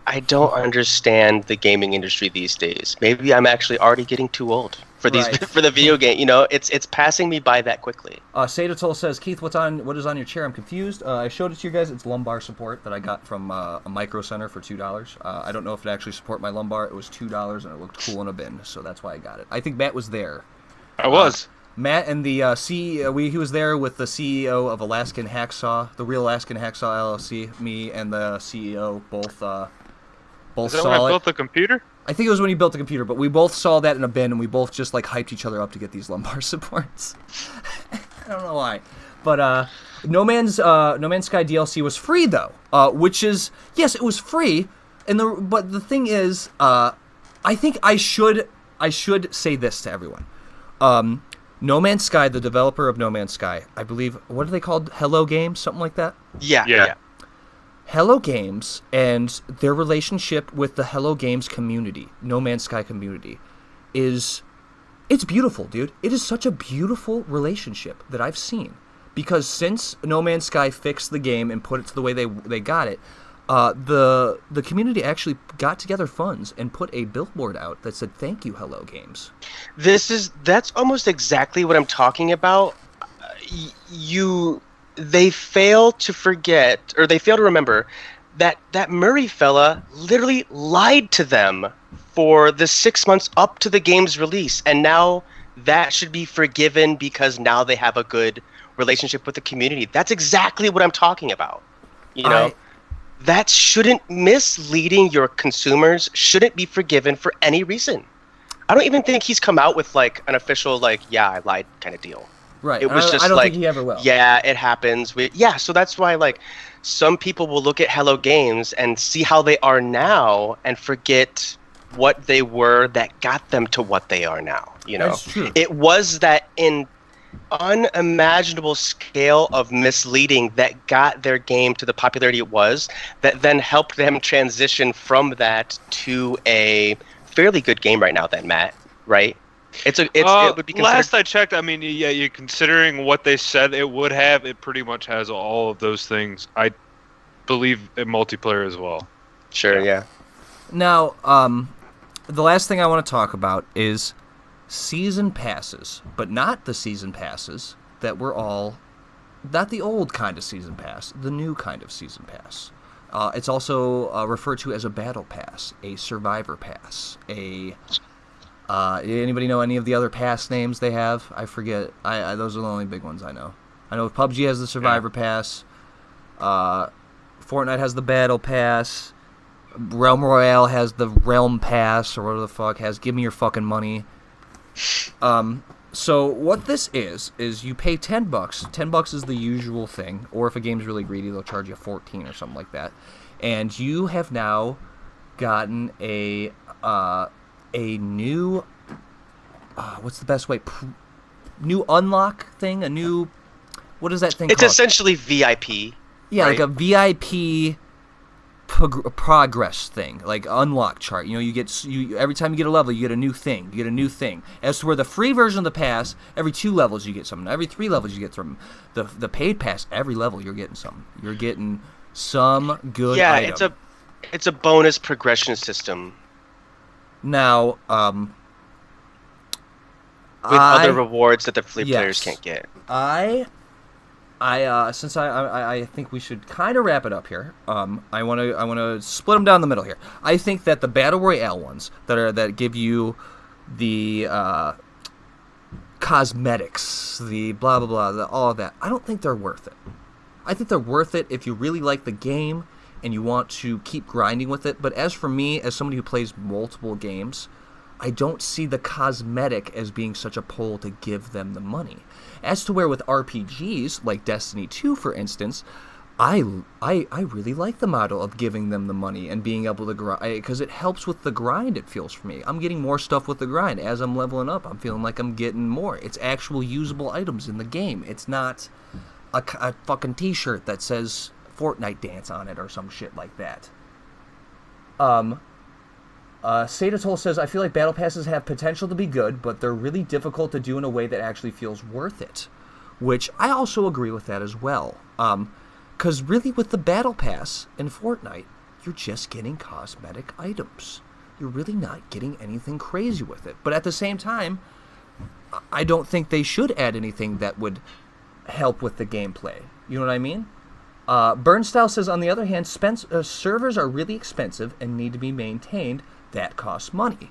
I don't understand the gaming industry these days. Maybe I'm actually already getting too old for for the video game. It's passing me by that quickly. Sadatol says, Keith, what is on your chair? I'm confused. I showed it to you guys. It's lumbar support that I got from a Micro Center for $2. I don't know if it actually support my lumbar. It was $2 and it looked cool in a bin, so that's why I got it. I think Matt was there. I was. Matt and the CEO, he was there with the CEO of Alaskan Hacksaw, the real Alaskan Hacksaw LLC. Me and the CEO both saw it. Is that when I built the computer? I think it was when you built the computer, but we both saw that in a bin, and we both just hyped each other up to get these lumbar supports. I don't know why, but No Man's Sky DLC was free though, which is, yes, it was free, but the thing is, I think I should say this to everyone. No Man's Sky, the developer of No Man's Sky, I believe, what are they called? Hello Games, something like that? Yeah. Hello Games and their relationship with the Hello Games community, No Man's Sky community, it's beautiful, dude. It is such a beautiful relationship that I've seen. Because since No Man's Sky fixed the game and put it to the way they got it, the community actually got together funds and put a billboard out that said, "Thank you, Hello Games." That's almost exactly what I'm talking about. They fail to forget, or they fail to remember, that Murray fella literally lied to them for the 6 months up to the game's release, and now that should be forgiven because now they have a good relationship with the community. That's exactly what I'm talking about. That misleading your consumers shouldn't be forgiven for any reason. I don't even think he's come out with an official yeah, I lied kind of deal. Right. It was I don't think he ever will. Yeah, it happens. So that's why some people will look at Hello Games and see how they are now and forget what they were that got them to what they are now. That's true. It was that unimaginable scale of misleading that got their game to the popularity it was, that then helped them transition from that to a fairly good game right now then, Matt, right? It would be considered... Last I checked, I mean, yeah, you considering what they said it would have, it pretty much has all of those things. I believe in multiplayer as well. Sure, yeah. Now, the last thing I want to talk about is season passes, but not the season passes that were all, not the old kind of season pass, the new kind of season pass. It's also referred to as a battle pass, a survivor pass, anybody know any of the other pass names they have? I forget. Those are the only big ones I know. I know PUBG has the survivor pass. Fortnite has the battle pass. Realm Royale has the realm pass, or whatever the fuck has give me your fucking money. So what this is you pay $10. $10 is the usual thing, or if a game's really greedy, they'll charge you 14 or something like that. And you have now gotten a new what's the best way? New unlock thing, a new what is that thing It's called? essentially VIP. Yeah, right? like a VIP progress thing, like unlock chart. You know, every time you get a level, you get a new thing. You get a new thing. As to where the free version of the pass, every 2 levels you get something. Every 3 levels you get something. The paid pass, every level you're getting something. You're getting some good item. it's a bonus progression system. Now, with other rewards that the free players can't get. Since I think we should kind of wrap it up here. I want to split them down the middle here. I think that the battle royale ones that give you the cosmetics, the blah blah blah, all of that. I don't think they're worth it. I think they're worth it if you really like the game and you want to keep grinding with it. But as for me, as somebody who plays multiple games, I don't see the cosmetic as being such a pull to give them the money. As to where with RPGs, like Destiny 2, for instance, I really like the model of giving them the money and being able to grind, because it helps with the grind, it feels for me. I'm getting more stuff with the grind. As I'm leveling up, I'm feeling like I'm getting more. It's actual usable items in the game. It's not a fucking t-shirt that says Fortnite Dance on it or some shit like that. Sadatol says, I feel like battle passes have potential to be good, but they're really difficult to do in a way that actually feels worth it. Which I also agree with that as well. Because really with the battle pass in Fortnite, you're just getting cosmetic items. You're really not getting anything crazy with it. But at the same time, I don't think they should add anything that would help with the gameplay. You know what I mean? Burnstyle says, on the other hand, servers are really expensive and need to be maintained. That costs money.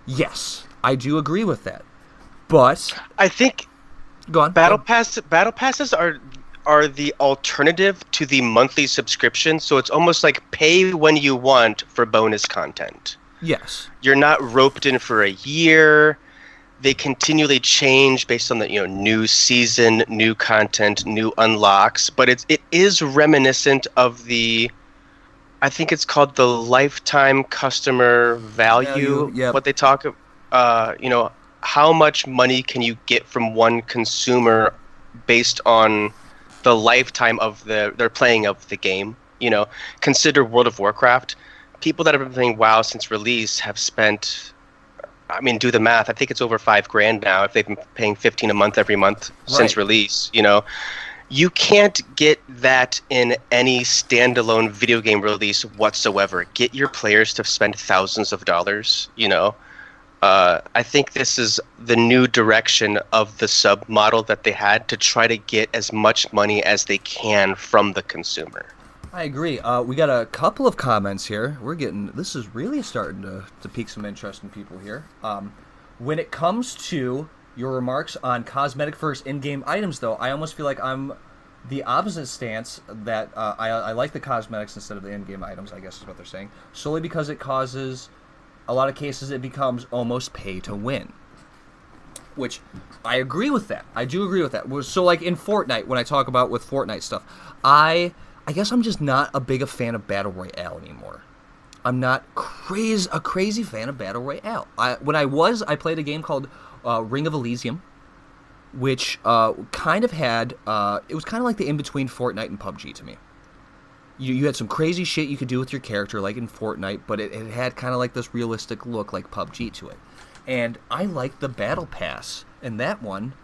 Yes, I do agree with that. But I think battle passes are the alternative to the monthly subscription, so it's almost like pay when you want for bonus content. Yes. You're not roped in for a year. They continually change based on the new season, new content, new unlocks, but it is reminiscent of the, I think it's called the lifetime customer value. Yep. What they talk, how much money can you get from one consumer based on the lifetime of their playing of the game. Consider World of Warcraft. People that have been playing WoW since release have spent, do the math. I think it's over $5,000 now if they've been paying $15 a month every month since release. You can't get that in any standalone video game release whatsoever. Get your players to spend thousands of dollars. I think this is the new direction of the sub model that they had to try to get as much money as they can from the consumer. I agree. We got a couple of comments here. This is really starting to pique some interest in people here. When it comes to your remarks on cosmetic first in-game items, though, I almost feel like I'm the opposite stance, that I like the cosmetics instead of the in-game items, I guess is what they're saying, solely because it causes, a lot of cases, it becomes almost pay to win. Which, I agree with that. I do agree with that. So, like, in Fortnite, when I talk about with Fortnite stuff, I guess I'm just not a big a fan of Battle Royale anymore. I'm not a crazy fan of Battle Royale. I played a game called Ring of Elysium, which kind of had, it was kind of like the in-between Fortnite and PUBG to me. You had some crazy shit you could do with your character, like in Fortnite, but it had kind of like this realistic look like PUBG to it. And I liked the Battle Pass in that one,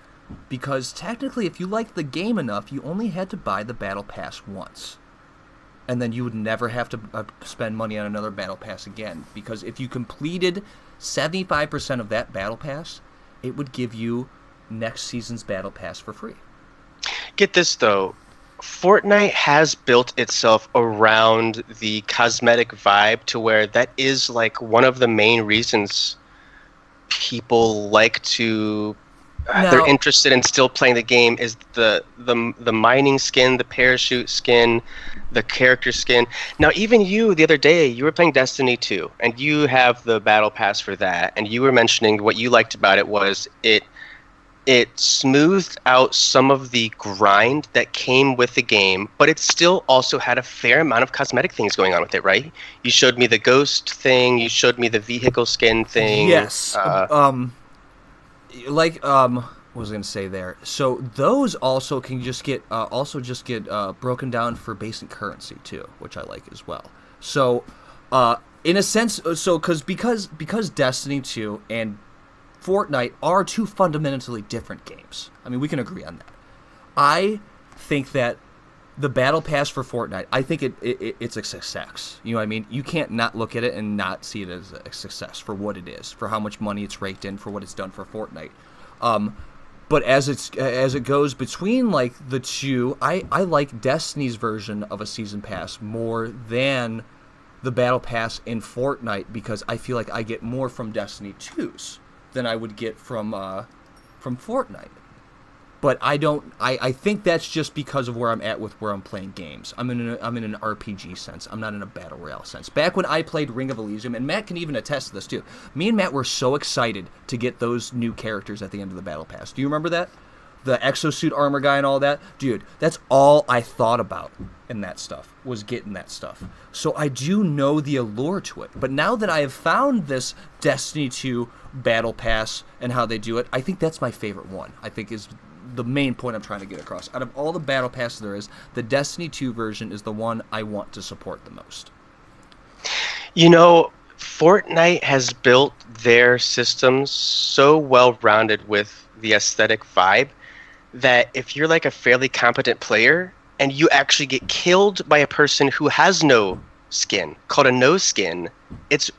because technically if you liked the game enough, you only had to buy the Battle Pass once. And then you would never have to spend money on another Battle Pass again. Because if you completed 75% of that Battle Pass, it would give you next season's Battle Pass for free. Get this, though. Fortnite has built itself around the cosmetic vibe to where that is like one of the main reasons people like to they're Now, interested in still playing the game is the mining skin, the parachute skin, the character skin. Now, even you the other day, you were playing Destiny 2, and you have the battle pass for that, and you were mentioning what you liked about it was it smoothed out some of the grind that came with the game, but it still also had a fair amount of cosmetic things going on with it, right? You showed me the ghost thing, you showed me the vehicle skin thing. yes. What was I gonna say there? So those also can just get broken down for basic currency too, which I like as well. So, in a sense, because Destiny 2 and Fortnite are two fundamentally different games. I mean, we can agree on that. I think that the battle pass for Fortnite, I think it's a success. You know what I mean? You can't not look at it and not see it as a success for what it is, for how much money it's raked in, for what it's done for Fortnite. But as it goes between like the two, I like Destiny's version of a season pass more than the battle pass in Fortnite because I feel like I get more from Destiny 2's than I would get from Fortnite. But I think that's just because of where I'm at with where I'm playing games. I'm in an RPG sense. I'm not in a battle royale sense. Back when I played Ring of Elysium, and Matt can even attest to this too. Me and Matt were so excited to get those new characters at the end of the battle pass. Do you remember that? The exosuit armor guy and all that? Dude, that's all I thought about in that stuff, was getting that stuff. So I do know the allure to it. But now that I have found this Destiny 2 battle pass and how they do it, I think that's my favorite one. I think is the main point I'm trying to get across. Out of all the battle passes there is, the Destiny 2 version is the one I want to support the most. You know, Fortnite has built their systems so well-rounded with the aesthetic vibe that if you're like a fairly competent player and you actually get killed by a person who has no skin, called a no skin, it's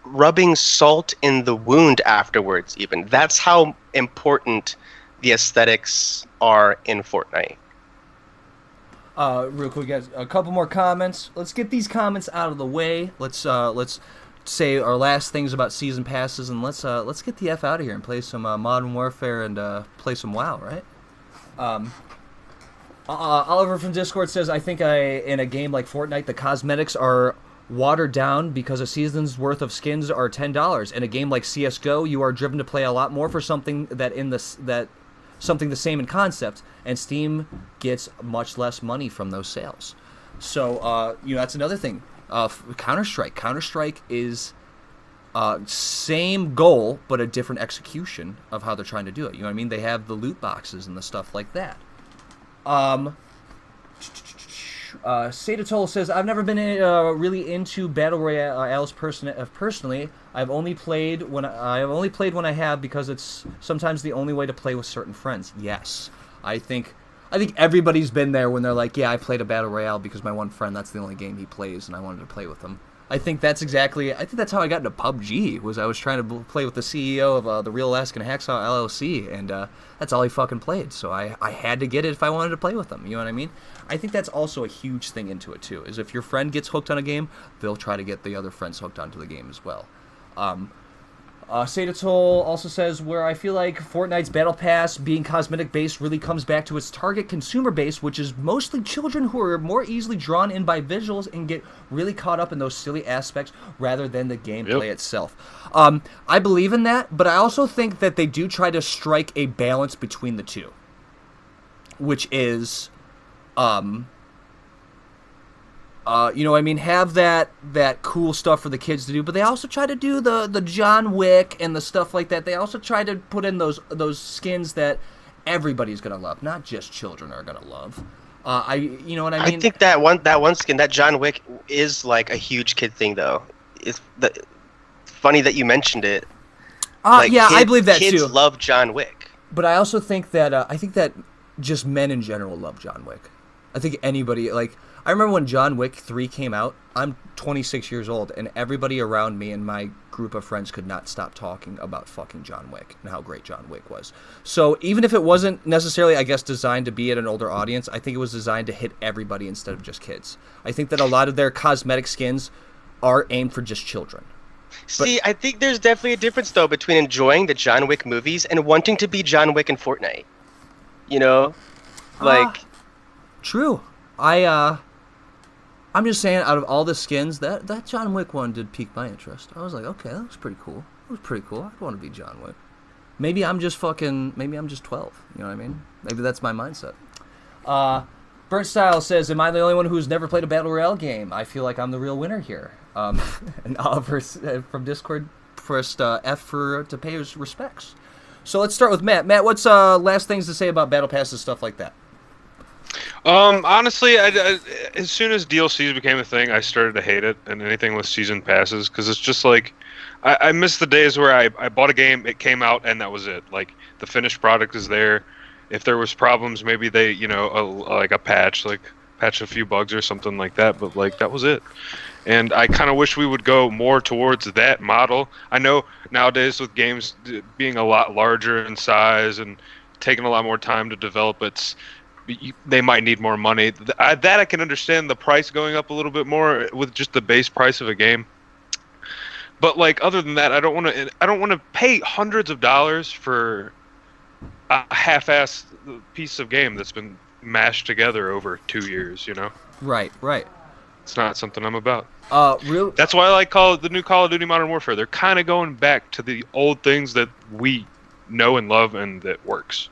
rubbing salt in the wound afterwards even. That's how important the aesthetics are in Fortnite. Real quick, guys, a couple more comments. Let's get these comments out of the way. Let's say our last things about season passes, and let's get the F out of here and play some Modern Warfare and play some WoW, right? Oliver from Discord says, I think in a game like Fortnite, the cosmetics are watered down because a season's worth of skins are $10. In a game like CS:GO, you are driven to play a lot more for something something the same in concept, and Steam gets much less money from those sales. So, that's another thing. Counter-Strike. Counter-Strike is same goal, but a different execution of how they're trying to do it. You know what I mean? They have the loot boxes and the stuff like that. Sadatol says, I've never been really into battle royales personally. I've only played when I have because it's sometimes the only way to play with certain friends. Yes, I think everybody's been there when they're like, yeah, I played a battle royale because my one friend, that's the only game he plays, and I wanted to play with him. I think that's how I got into PUBG, was I was trying to play with the CEO of the Real Alaskan Hacksaw LLC, and that's all he fucking played, so I had to get it if I wanted to play with him, you know what I mean? I think that's also a huge thing into it, too, is if your friend gets hooked on a game, they'll try to get the other friends hooked onto the game as well. Sadatol also says, where I feel like Fortnite's Battle Pass being cosmetic-based really comes back to its target consumer base, which is mostly children who are more easily drawn in by visuals and get really caught up in those silly aspects rather than the gameplay itself. I believe in that, but I also think that they do try to strike a balance between the two, which is... have that cool stuff for the kids to do, but they also try to do the John Wick and the stuff like that. They also try to put in those skins that everybody's gonna love, not just children are gonna love. You know what I mean? I think that one skin, that John Wick, is like a huge kid thing, though. It's funny that you mentioned it. I believe that kids too. Kids love John Wick, but I also think that just men in general love John Wick. I think anybody, I remember when John Wick 3 came out. I'm 26 years old, and everybody around me and my group of friends could not stop talking about fucking John Wick and how great John Wick was. So even if it wasn't necessarily, I guess, designed to be at an older audience, I think it was designed to hit everybody instead of just kids. I think that a lot of their cosmetic skins are aimed for just children. See, I think there's definitely a difference, though, between enjoying the John Wick movies and wanting to be John Wick in Fortnite. You know? Like... True. I'm just saying, out of all the skins, that John Wick one did pique my interest. I was like, okay, that was pretty cool. It was pretty cool. I'd want to be John Wick. Maybe I'm just 12. You know what I mean? Maybe that's my mindset. Burnt Style says, am I the only one who's never played a Battle Royale game? I feel like I'm the real winner here. And Oliver from Discord pressed F to pay his respects. So let's start with Matt. Matt, what's last things to say about Battle Passes, stuff like that? Honestly, I, as soon as DLCs became a thing, I started to hate it and anything with season passes, because it's just like I miss the days where I bought a game, it came out, and that was it. Like, the finished product is there. If there was problems, maybe they, like a patch, like patch a few bugs or something like that, but like that was it. And I kind of wish we would go more towards that model. I know nowadays with games being a lot larger in size and taking a lot more time to develop, they might need more money. That I can understand the price going up a little bit more with just the base price of a game. But like, other than that, I don't want to pay hundreds of dollars for a half-assed piece of game that's been mashed together over 2 years. Right. It's not something I'm about. Real. That's why I like the new Call of Duty Modern Warfare. They're kind of going back to the old things that we know and love and that works.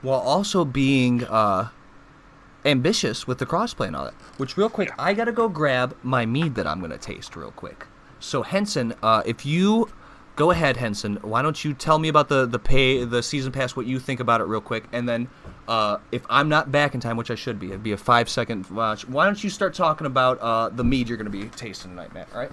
While also being ambitious with the crossplay and all that. Which, real quick, I gotta go grab my mead that I'm gonna taste real quick. So, Henson, if you go ahead, Henson, why don't you tell me about the season pass, what you think about it real quick, and then if I'm not back in time, which I should be, it'd be a 5-second watch. Why don't you start talking about the mead you're gonna be tasting tonight, Matt? All right.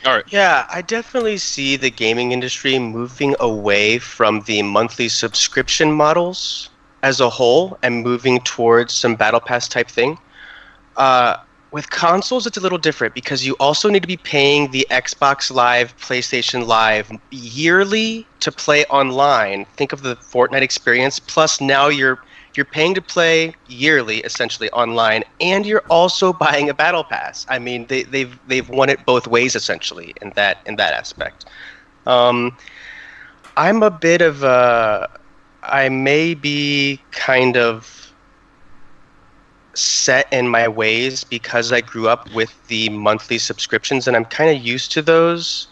All right. Yeah, I definitely see the gaming industry moving away from the monthly subscription models as a whole and moving towards some Battle Pass type thing. With consoles, it's a little different because you also need to be paying the Xbox Live, PlayStation Live yearly to play online. Think of the Fortnite experience. Plus, now you're paying to play yearly, essentially online, and you're also buying a battle pass. I mean, they've won it both ways, essentially, in that aspect. I'm a bit of I may be kind of set in my ways because I grew up with the monthly subscriptions, and I'm kind of used to those.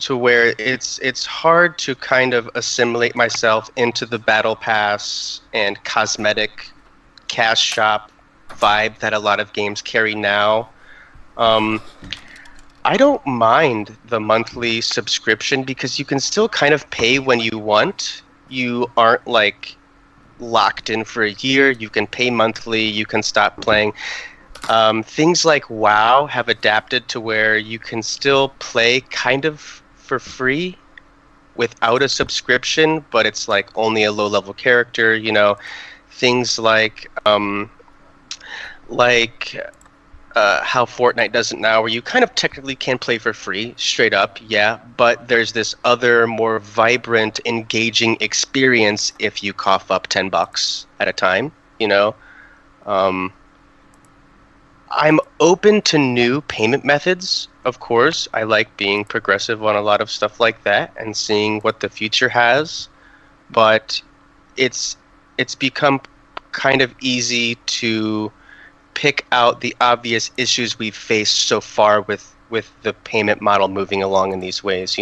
To where it's hard to kind of assimilate myself into the battle pass and cosmetic cash shop vibe that a lot of games carry now. I don't mind the monthly subscription because you can still kind of pay when you want. You aren't like locked in for a year. You can pay monthly. You can stop playing. Things like WoW have adapted to where you can still play kind of for free without a subscription, but it's like only a low-level character. Things like how Fortnite does it now, where you kind of technically can play for free, straight up, yeah, but there's this other more vibrant, engaging experience if you cough up $10 at a time. I'm open to new payment methods, of course. I like being progressive on a lot of stuff like that and seeing what the future has. But it's become kind of easy to pick out the obvious issues we've faced so far with the payment model moving along in these ways,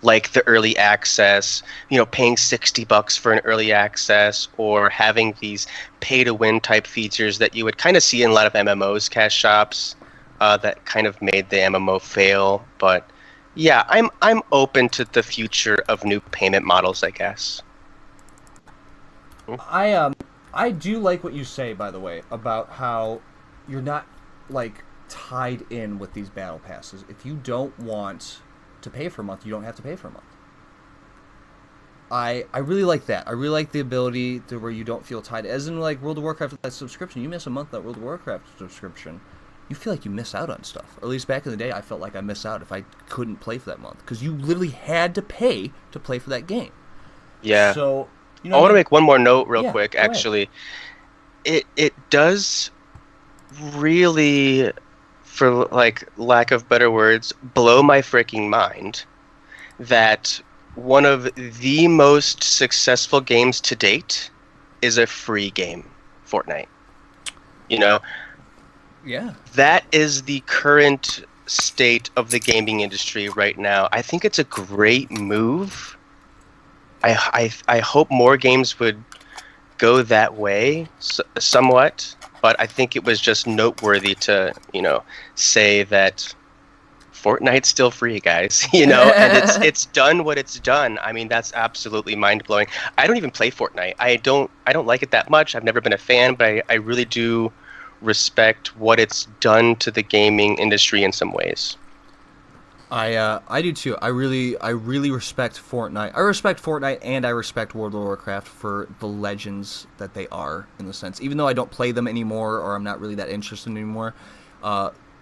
like the early access, paying $60 for an early access, or having these pay-to-win type features that you would kind of see in a lot of MMOs, cash shops, that kind of made the MMO fail. But yeah, I'm open to the future of new payment models, I guess. Cool. I do like what you say, by the way, about how you're not like tied in with these battle passes. If you don't want to pay for a month, you don't have to pay for a month. I really like that. I really like the ability to where you don't feel tied. As in, like, World of Warcraft, that subscription, you miss a month of that World of Warcraft subscription, you feel like you miss out on stuff. Or at least back in the day, I felt like I missed out if I couldn't play for that month. Because you literally had to pay to play for that game. Yeah. So, you know, I want to make one more note real Yeah, quick, go ahead. actually. It does really, for like lack of better words, blow my freaking mind that one of the most successful games to date is a free game, Fortnite. You know, Yeah. that is the current state of the gaming industry right now. I think it's a great move. I hope more games would go that way somewhat, but I think it was just noteworthy to, say that Fortnite's still free, guys, and it's done what it's done. I mean, that's absolutely mind-blowing. I don't even play Fortnite. I don't like it that much. I've never been a fan, but I really do respect what it's done to the gaming industry in some ways. I do too. I really respect Fortnite. I respect Fortnite and I respect World of Warcraft for the legends that they are, in the sense. Even though I don't play them anymore or I'm not really that interested anymore,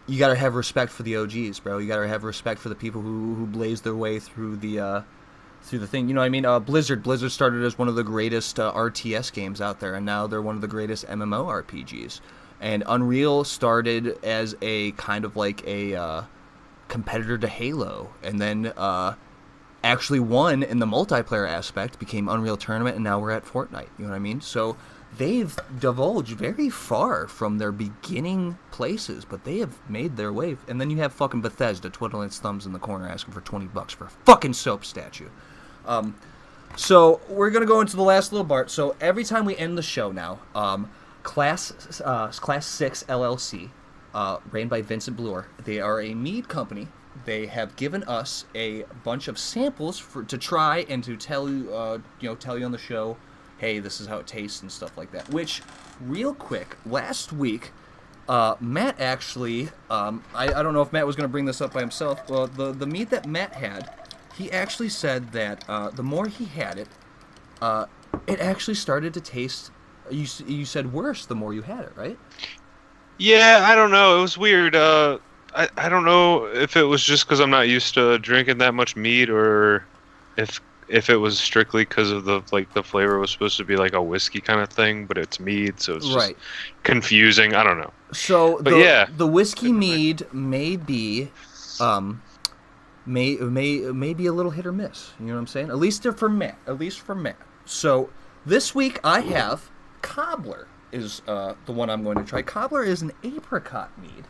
you gotta have respect for the OGs, bro. You gotta have respect for the people who blazed their way through the thing. You know what I mean? Blizzard started as one of the greatest RTS games out there, and now they're one of the greatest MMORPGs. And Unreal started as a kind of like a competitor to Halo, and then actually won in the multiplayer aspect, became Unreal Tournament, and now we're at Fortnite. You know what I mean? So they've divulged very far from their beginning places, but they have made their way. And then you have fucking Bethesda twiddling its thumbs in the corner asking for $20 for a fucking soap statue. So we're gonna go into the last little part. So every time we end the show now, Class 6 LLC, ran by Vincent Bluer. They are a mead company. They have given us a bunch of samples to try and to tell you, tell you on the show, hey, this is how it tastes and stuff like that. Which, real quick, last week, Matt actually, I don't know if Matt was going to bring this up by himself. Well, the mead that Matt had, he actually said that the more he had it, it actually started to taste. You said worse the more you had it, right? Yeah, I don't know. It was weird. I don't know if it was just because I'm not used to drinking that much mead, or if it was strictly because of the flavor was supposed to be like a whiskey kind of thing, but it's mead, so it's just confusing. I don't know. So But the whiskey mead may be may be a little hit or miss. You know what I'm saying? At least for Matt. So this week I have Cobbler is the one I'm going to try. Cobbler is an apricot mead.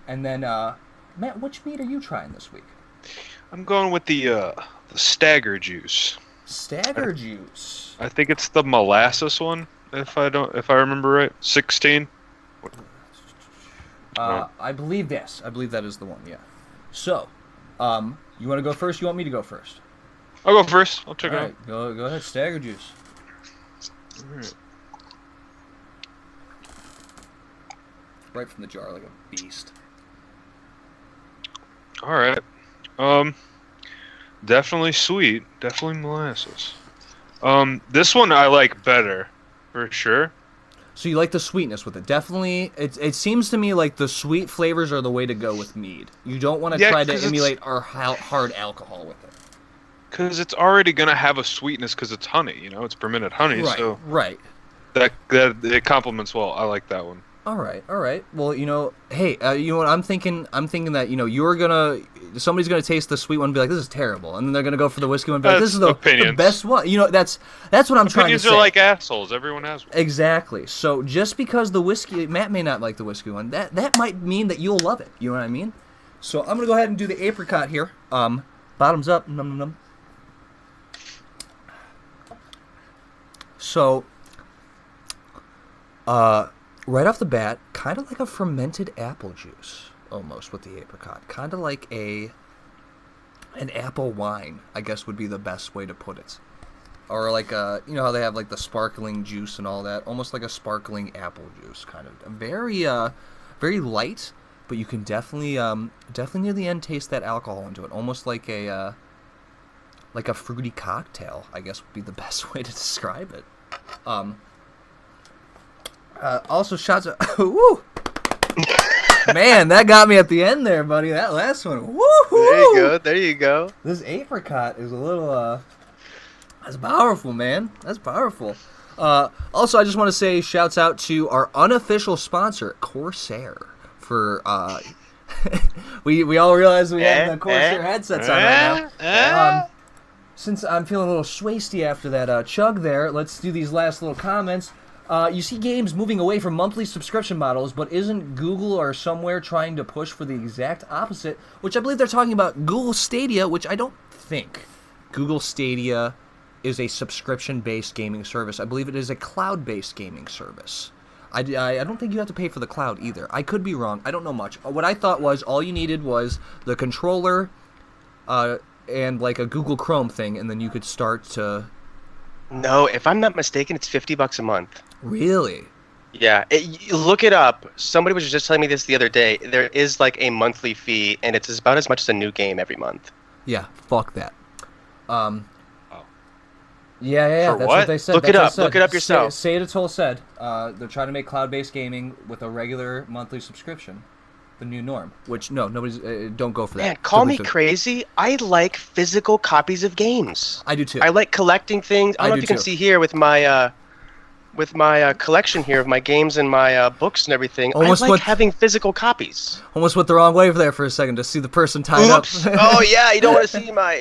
And then, Matt, which mead are you trying this week? I'm going with the Stagger Juice. Stagger Juice. I think it's the molasses one, if I remember right. 16. I believe yes. I believe that is the one. Yeah. So, you want to go first? You want me to go first? I'll go first. I'll check it out. Right, go ahead. Stagger Juice. All right. Right from the jar, like a beast. All right. Definitely sweet. Definitely molasses. This one I like better, for sure. So you like the sweetness with it. Definitely, it seems to me like the sweet flavors are the way to go with mead. You don't want to try to emulate our hard alcohol with it. Because it's already going to have a sweetness because it's honey, it's fermented honey. Right, so right. That it complements well. I like that one. All right. Well, hey, you know what? I'm thinking that, somebody's gonna taste the sweet one and be like, this is terrible, and then they're gonna go for the whiskey one and be like, this is the best one. That's what I'm trying to say. Opinions are like assholes. Everyone has one. Exactly. So just because the whiskey, Matt may not like the whiskey one, that might mean that you'll love it. You know what I mean? So I'm gonna go ahead and do the apricot here. Bottoms up. Num num num. So, right off the bat, kind of like a fermented apple juice, almost, with the apricot. Kind of like an apple wine, I guess would be the best way to put it. Or like, how they have like the sparkling juice and all that? Almost like a sparkling apple juice, kind of. Very, very light, but you can definitely near the end taste that alcohol into it. Almost like like a fruity cocktail, I guess would be the best way to describe it. Also, shots of... Woo! Man, that got me at the end there, buddy. That last one. Woo-hoo! There you go. This apricot is a little, that's powerful, man. That's powerful. Also, I just want to say shouts out to our unofficial sponsor, Corsair, for, we all realize we have the Corsair headsets on right now. Since I'm feeling a little swasty after that chug there, let's do these last little comments. You see games moving away from monthly subscription models, but isn't Google or somewhere trying to push for the exact opposite, which I believe they're talking about Google Stadia, which I don't think Google Stadia is a subscription-based gaming service. I believe it is a cloud-based gaming service. I don't think you have to pay for the cloud either. I could be wrong. I don't know much. What I thought was all you needed was the controller and like a Google Chrome thing, and then you could start to... No, if I'm not mistaken, it's $50 a month. Really? Yeah, look it up. Somebody was just telling me this the other day. There is like a monthly fee, and it's about as much as a new game every month. Yeah, fuck that. Yeah. For That's what? what they said. Look it up. Look it up yourself. Sayatol said they're trying to make cloud-based gaming with a regular monthly subscription the new norm. Which nobody's don't go for that. Man, call me crazy. I like physical copies of games. I do too. I like collecting things. I don't know if you can too. see here with my collection here of my games and my books and everything. Almost I like went- having physical copies. Almost went the wrong way there for a second to see the person tied Oops. up. Oh yeah, you don't want to see my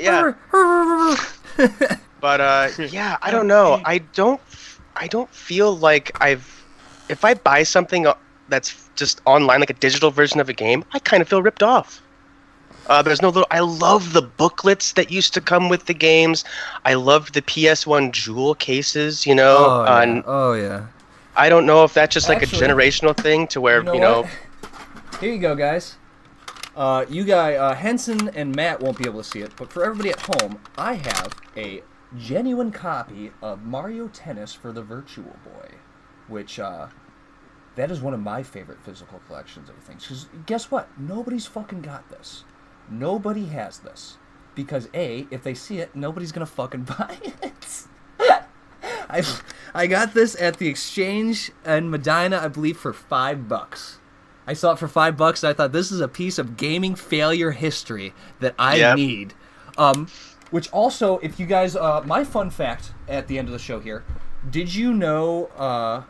But yeah, I don't know. I don't feel like if I buy something that's just online, like a digital version of a game, I kind of feel ripped off. There's no little. I love the booklets that used to come with the games. I loved the PS1 jewel cases. You know. Oh yeah. I don't know if that's just like Actually, a generational thing to where You know what? Here you go, guys. Henson and Matt won't be able to see it, but for everybody at home, I have a genuine copy of Mario Tennis for the Virtual Boy, which that is one of my favorite physical collections of things. Because guess what? Nobody's fucking got this. Nobody has this. Because A, if they see it, nobody's gonna fucking buy it. I got this at the Exchange in Medina, I believe, for $5. I saw it for $5, and I thought this is a piece of gaming failure history that I need. Which also, if you guys, my fun fact at the end of the show here, did you know,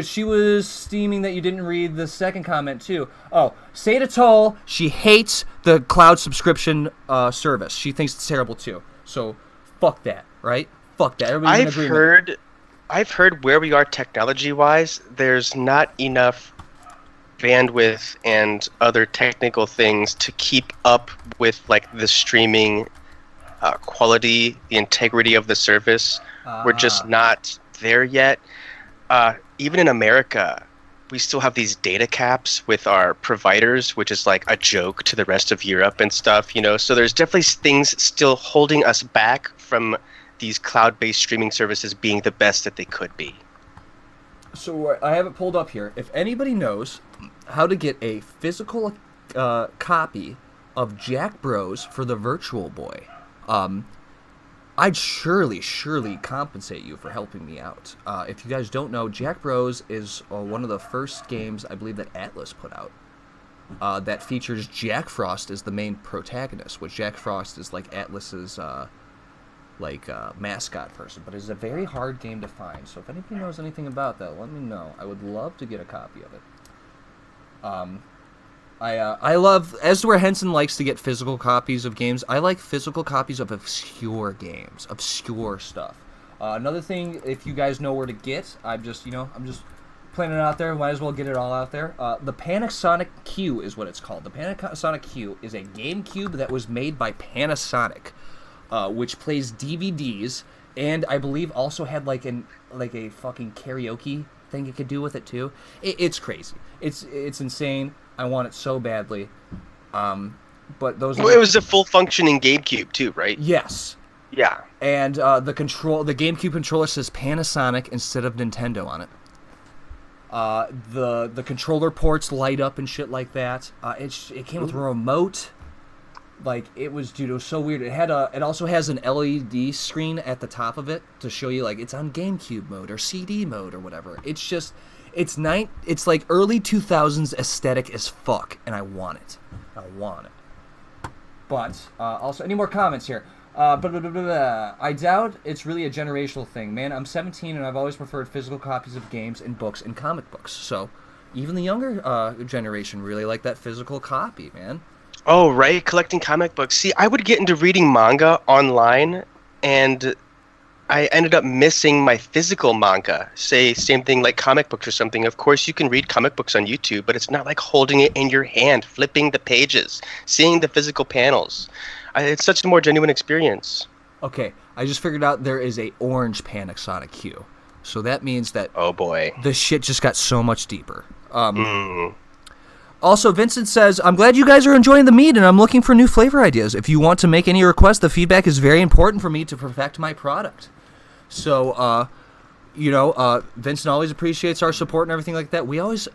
she was steaming that you didn't read the second comment too. Oh, Sayatol, she hates the cloud subscription service. She thinks it's terrible too. So, fuck that, right? Fuck that. Everybody's in agreement. I've heard where we are technology-wise, there's not enough bandwidth and other technical things to keep up with like the streaming quality, the integrity of the service. We're just not there yet. Even in America, we still have these data caps with our providers, which is like a joke to the rest of Europe and stuff, you know. So there's definitely things still holding us back from these cloud-based streaming services being the best that they could be. So I have it pulled up here. If anybody knows how to get a physical copy of Jack Bros for the Virtual Boy, I'd surely compensate you for helping me out. If you guys don't know, Jack Bros is one of the first games I believe that Atlas put out that features Jack Frost as the main protagonist, which Jack Frost is like Atlas's mascot person, but it's a very hard game to find. So if anybody knows anything about that, let me know. I would love to get a copy of it. I love, as to where Henson likes to get physical copies of games, I like physical copies of obscure games, obscure stuff. Another thing, if you guys know where to get, I'm just planning it out there, might as well get it all out there. The Panasonic Q is what it's called. The Panasonic Q is a GameCube that was made by Panasonic, which plays DVDs, and I believe also had like a fucking karaoke thing it could do with it too. It's crazy. It's insane. I want it so badly. But those. Well, it was a full functioning GameCube too, right? Yes. Yeah. And the GameCube controller says Panasonic instead of Nintendo on it. The controller ports light up and shit like that. It came with a remote. Like, it was, dude, it was so weird. It also has an LED screen at the top of it to show you, like, it's on GameCube mode or CD mode or whatever. It's just, it's like early 2000s aesthetic as fuck, and I want it. But, also, any more comments here? I doubt it's really a generational thing. Man, I'm 17 and I've always preferred physical copies of games and books and comic books. So, even the younger generation really like that physical copy, man. Oh, right, collecting comic books. See, I would get into reading manga online, and I ended up missing my physical manga. Say, same thing like comic books or something. Of course, you can read comic books on YouTube, but it's not like holding it in your hand, flipping the pages, seeing the physical panels. It's such a more genuine experience. Okay, I just figured out there is a orange Panasonic Q. So that means that... Oh, boy. The shit just got so much deeper. Also, Vincent says, I'm glad you guys are enjoying the meat, and I'm looking for new flavor ideas. If you want to make any requests, the feedback is very important for me to perfect my product. So, Vincent always appreciates our support and everything like that. We always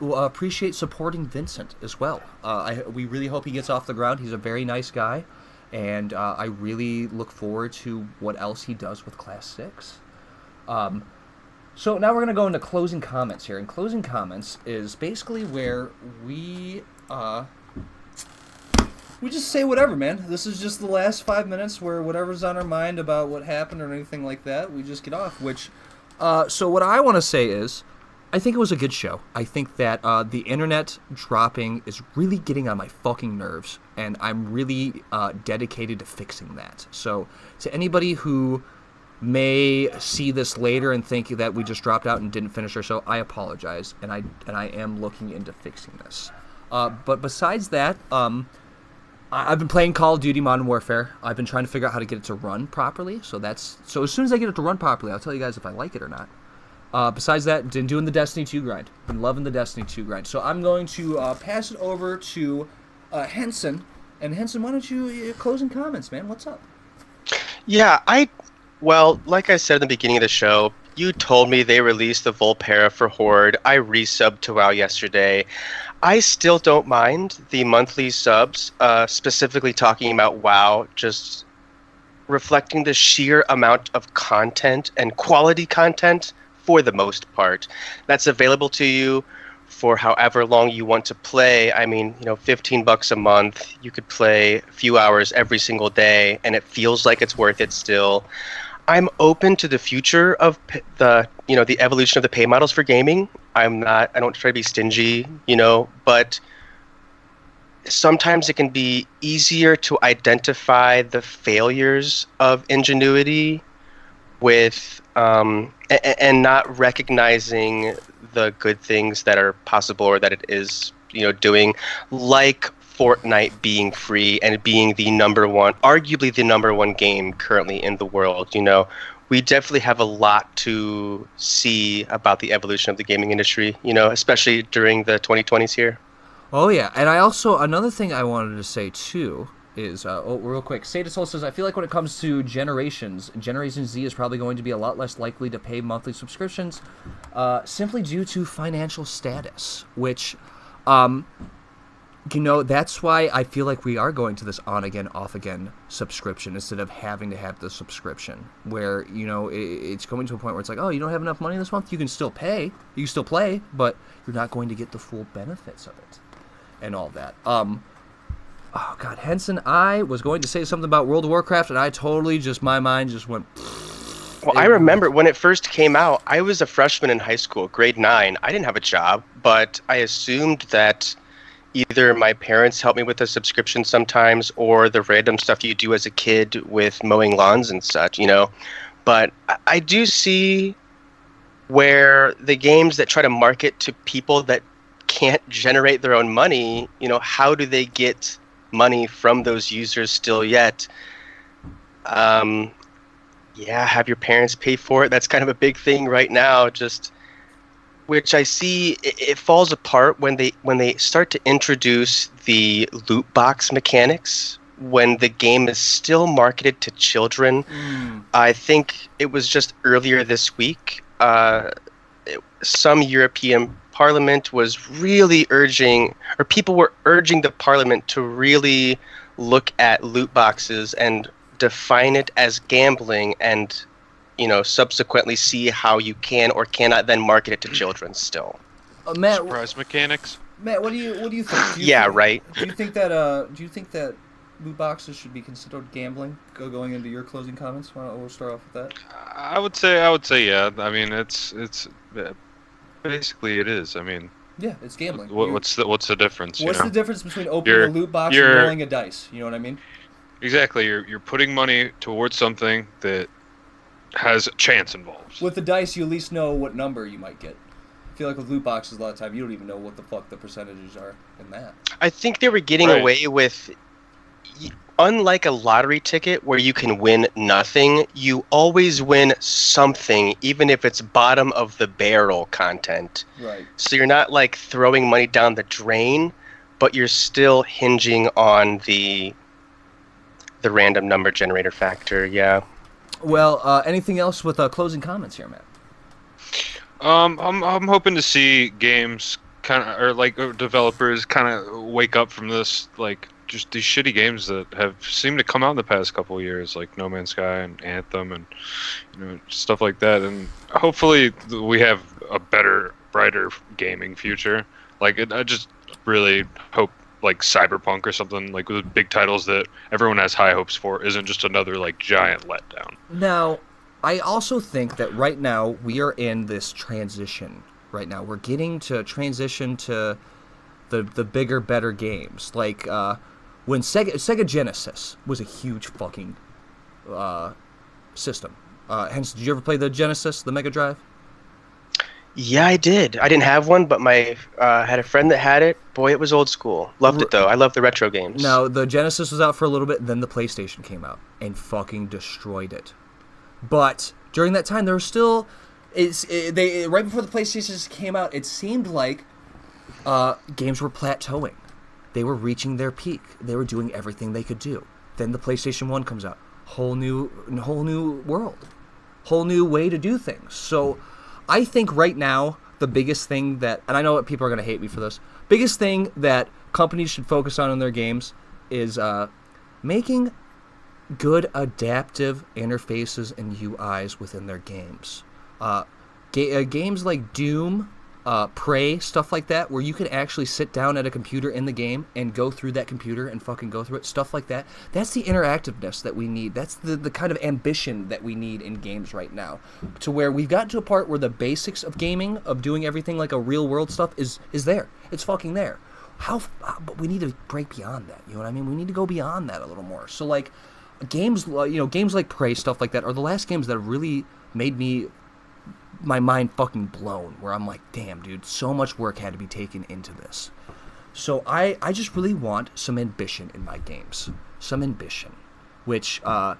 appreciate supporting Vincent as well. We really hope he gets off the ground. He's a very nice guy, and I really look forward to what else he does with Class 6. So now we're going to go into closing comments here. And closing comments is basically where we just say whatever, man. This is just the last 5 minutes where whatever's on our mind about what happened or anything like that, we just get off. So what I want to say is, I think it was a good show. I think that the internet dropping is really getting on my fucking nerves, and I'm really dedicated to fixing that. So to anybody who may see this later and think that we just dropped out and didn't finish our show, I apologize, and I am looking into fixing this. But besides that, I've been playing Call of Duty Modern Warfare. I've been trying to figure out how to get it to run properly. So as soon as I get it to run properly, I'll tell you guys if I like it or not. Besides that, been doing the Destiny 2 grind. Been loving the Destiny 2 grind. So I'm going to pass it over to Henson. And Henson, why don't you closing comments, man? What's up? Yeah, well, like I said in the beginning of the show, you told me they released the Volpera for Horde. I resubbed to WoW yesterday. I still don't mind the monthly subs, specifically talking about WoW, just reflecting the sheer amount of content and quality content for the most part that's available to you for however long you want to play. I mean, $15 a month, you could play a few hours every single day, and it feels like it's worth it still. I'm open to the future of the evolution of the pay models for gaming. I don't try to be stingy, but sometimes it can be easier to identify the failures of Ingenuity with and not recognizing the good things that are possible or that it is, doing, like Fortnite being free and being arguably the number one game currently in the world. We definitely have a lot to see about the evolution of the gaming industry, especially during the 2020s here. Oh yeah, and another thing I wanted to say too is, real quick, Sada Soul says, I feel like when it comes to Generation Z is probably going to be a lot less likely to pay monthly subscriptions, simply due to financial status, which, that's why I feel like we are going to this on-again, off-again subscription instead of having to have the subscription, where, it's going to a point where it's like, oh, you don't have enough money this month? You can still pay, you can still play, but you're not going to get the full benefits of it and all that. Oh, God, Henson, I was going to say something about World of Warcraft, and I totally my mind just went... Well, I remember when it first came out, I was a freshman in high school, grade 9. I didn't have a job, but I assumed that either my parents helped me with the subscription sometimes or the random stuff you do as a kid with mowing lawns and such, But I do see where the games that try to market to people that can't generate their own money, how do they get money from those users still yet? Have your parents pay for it. That's kind of a big thing right now, which I see it falls apart when they start to introduce the loot box mechanics when the game is still marketed to children. I think it was just earlier this week, some European Parliament was really urging, or people were urging the Parliament to really look at loot boxes and define it as gambling, and subsequently see how you can or cannot then market it to children still. Matt, Surprise mechanics. Matt, what do you think? Right. Do you think that loot boxes should be considered gambling? Going into your closing comments, we'll start off with that. I would say yeah. I mean, it's basically it is. I mean, yeah, it's gambling. What's the difference? What's the difference between opening a loot box and rolling a dice? You know what I mean? Exactly. You're putting money towards something that has a chance involved. With the dice, you at least know what number you might get. I feel like with loot boxes, a lot of time you don't even know what the fuck the percentages are in that. I think they were getting away with, unlike a lottery ticket where you can win nothing, you always win something, even if it's bottom of the barrel content. Right. So you're not like throwing money down the drain, but you're still hinging on the random number generator factor. Yeah. Well, anything else with closing comments here, Matt? I'm hoping to see games or developers kind of wake up from this, like just these shitty games that have seemed to come out in the past couple of years, like No Man's Sky and Anthem and stuff like that. And hopefully we have a better, brighter gaming future. I just really hope like Cyberpunk or something like with big titles that everyone has high hopes for isn't just another like giant letdown. Now, I also think that right now we are in this transition. Right now, we're getting to transition to the bigger, better games. Like when Sega Genesis was a huge fucking system. Hence, did you ever play the Genesis, the Mega Drive? Yeah, I did. I didn't have one, but my had a friend that had it. Boy, it was old school. Loved it though. I love the retro games. Now, the Genesis was out for a little bit, then the PlayStation came out and fucking destroyed it. But during that time, there was still, right before the PlayStation came out, it seemed like games were plateauing. They were reaching their peak. They were doing everything they could do. Then the PlayStation 1 comes out, whole new world, whole new way to do things. So, I think right now the biggest thing that, and I know what people are going to hate me for this, biggest thing that companies should focus on in their games is making good adaptive interfaces and UIs within their games. Games like Doom, Prey, stuff like that, where you can actually sit down at a computer in the game and go through that computer and fucking go through it, stuff like that. That's the interactiveness that we need. That's the kind of ambition that we need in games right now, to where we've gotten to a part where the basics of gaming, of doing everything like a real world stuff, is there. It's fucking there. But we need to break beyond that. You know what I mean? We need to go beyond that a little more. So like, games like Prey, stuff like that, are the last games that have really made my mind fucking blown, where I'm like, damn, dude, so much work had to be taken into this. So I just really want some ambition in my games. Some ambition. Which, I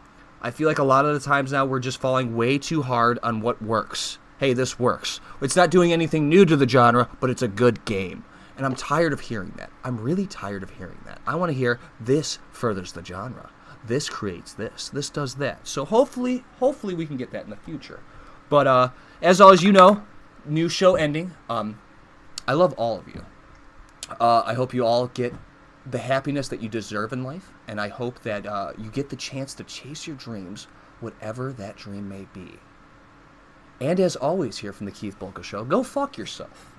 feel like a lot of the times now we're just falling way too hard on what works. Hey, this works. It's not doing anything new to the genre, but it's a good game. And I'm tired of hearing that. I'm really tired of hearing that. I want to hear, this furthers the genre. This creates this. This does that. So hopefully we can get that in the future. But as always, new show ending. I love all of you. I hope you all get the happiness that you deserve in life, and I hope that you get the chance to chase your dreams, whatever that dream may be. And as always, here from the Keith Bulka Show, go fuck yourself.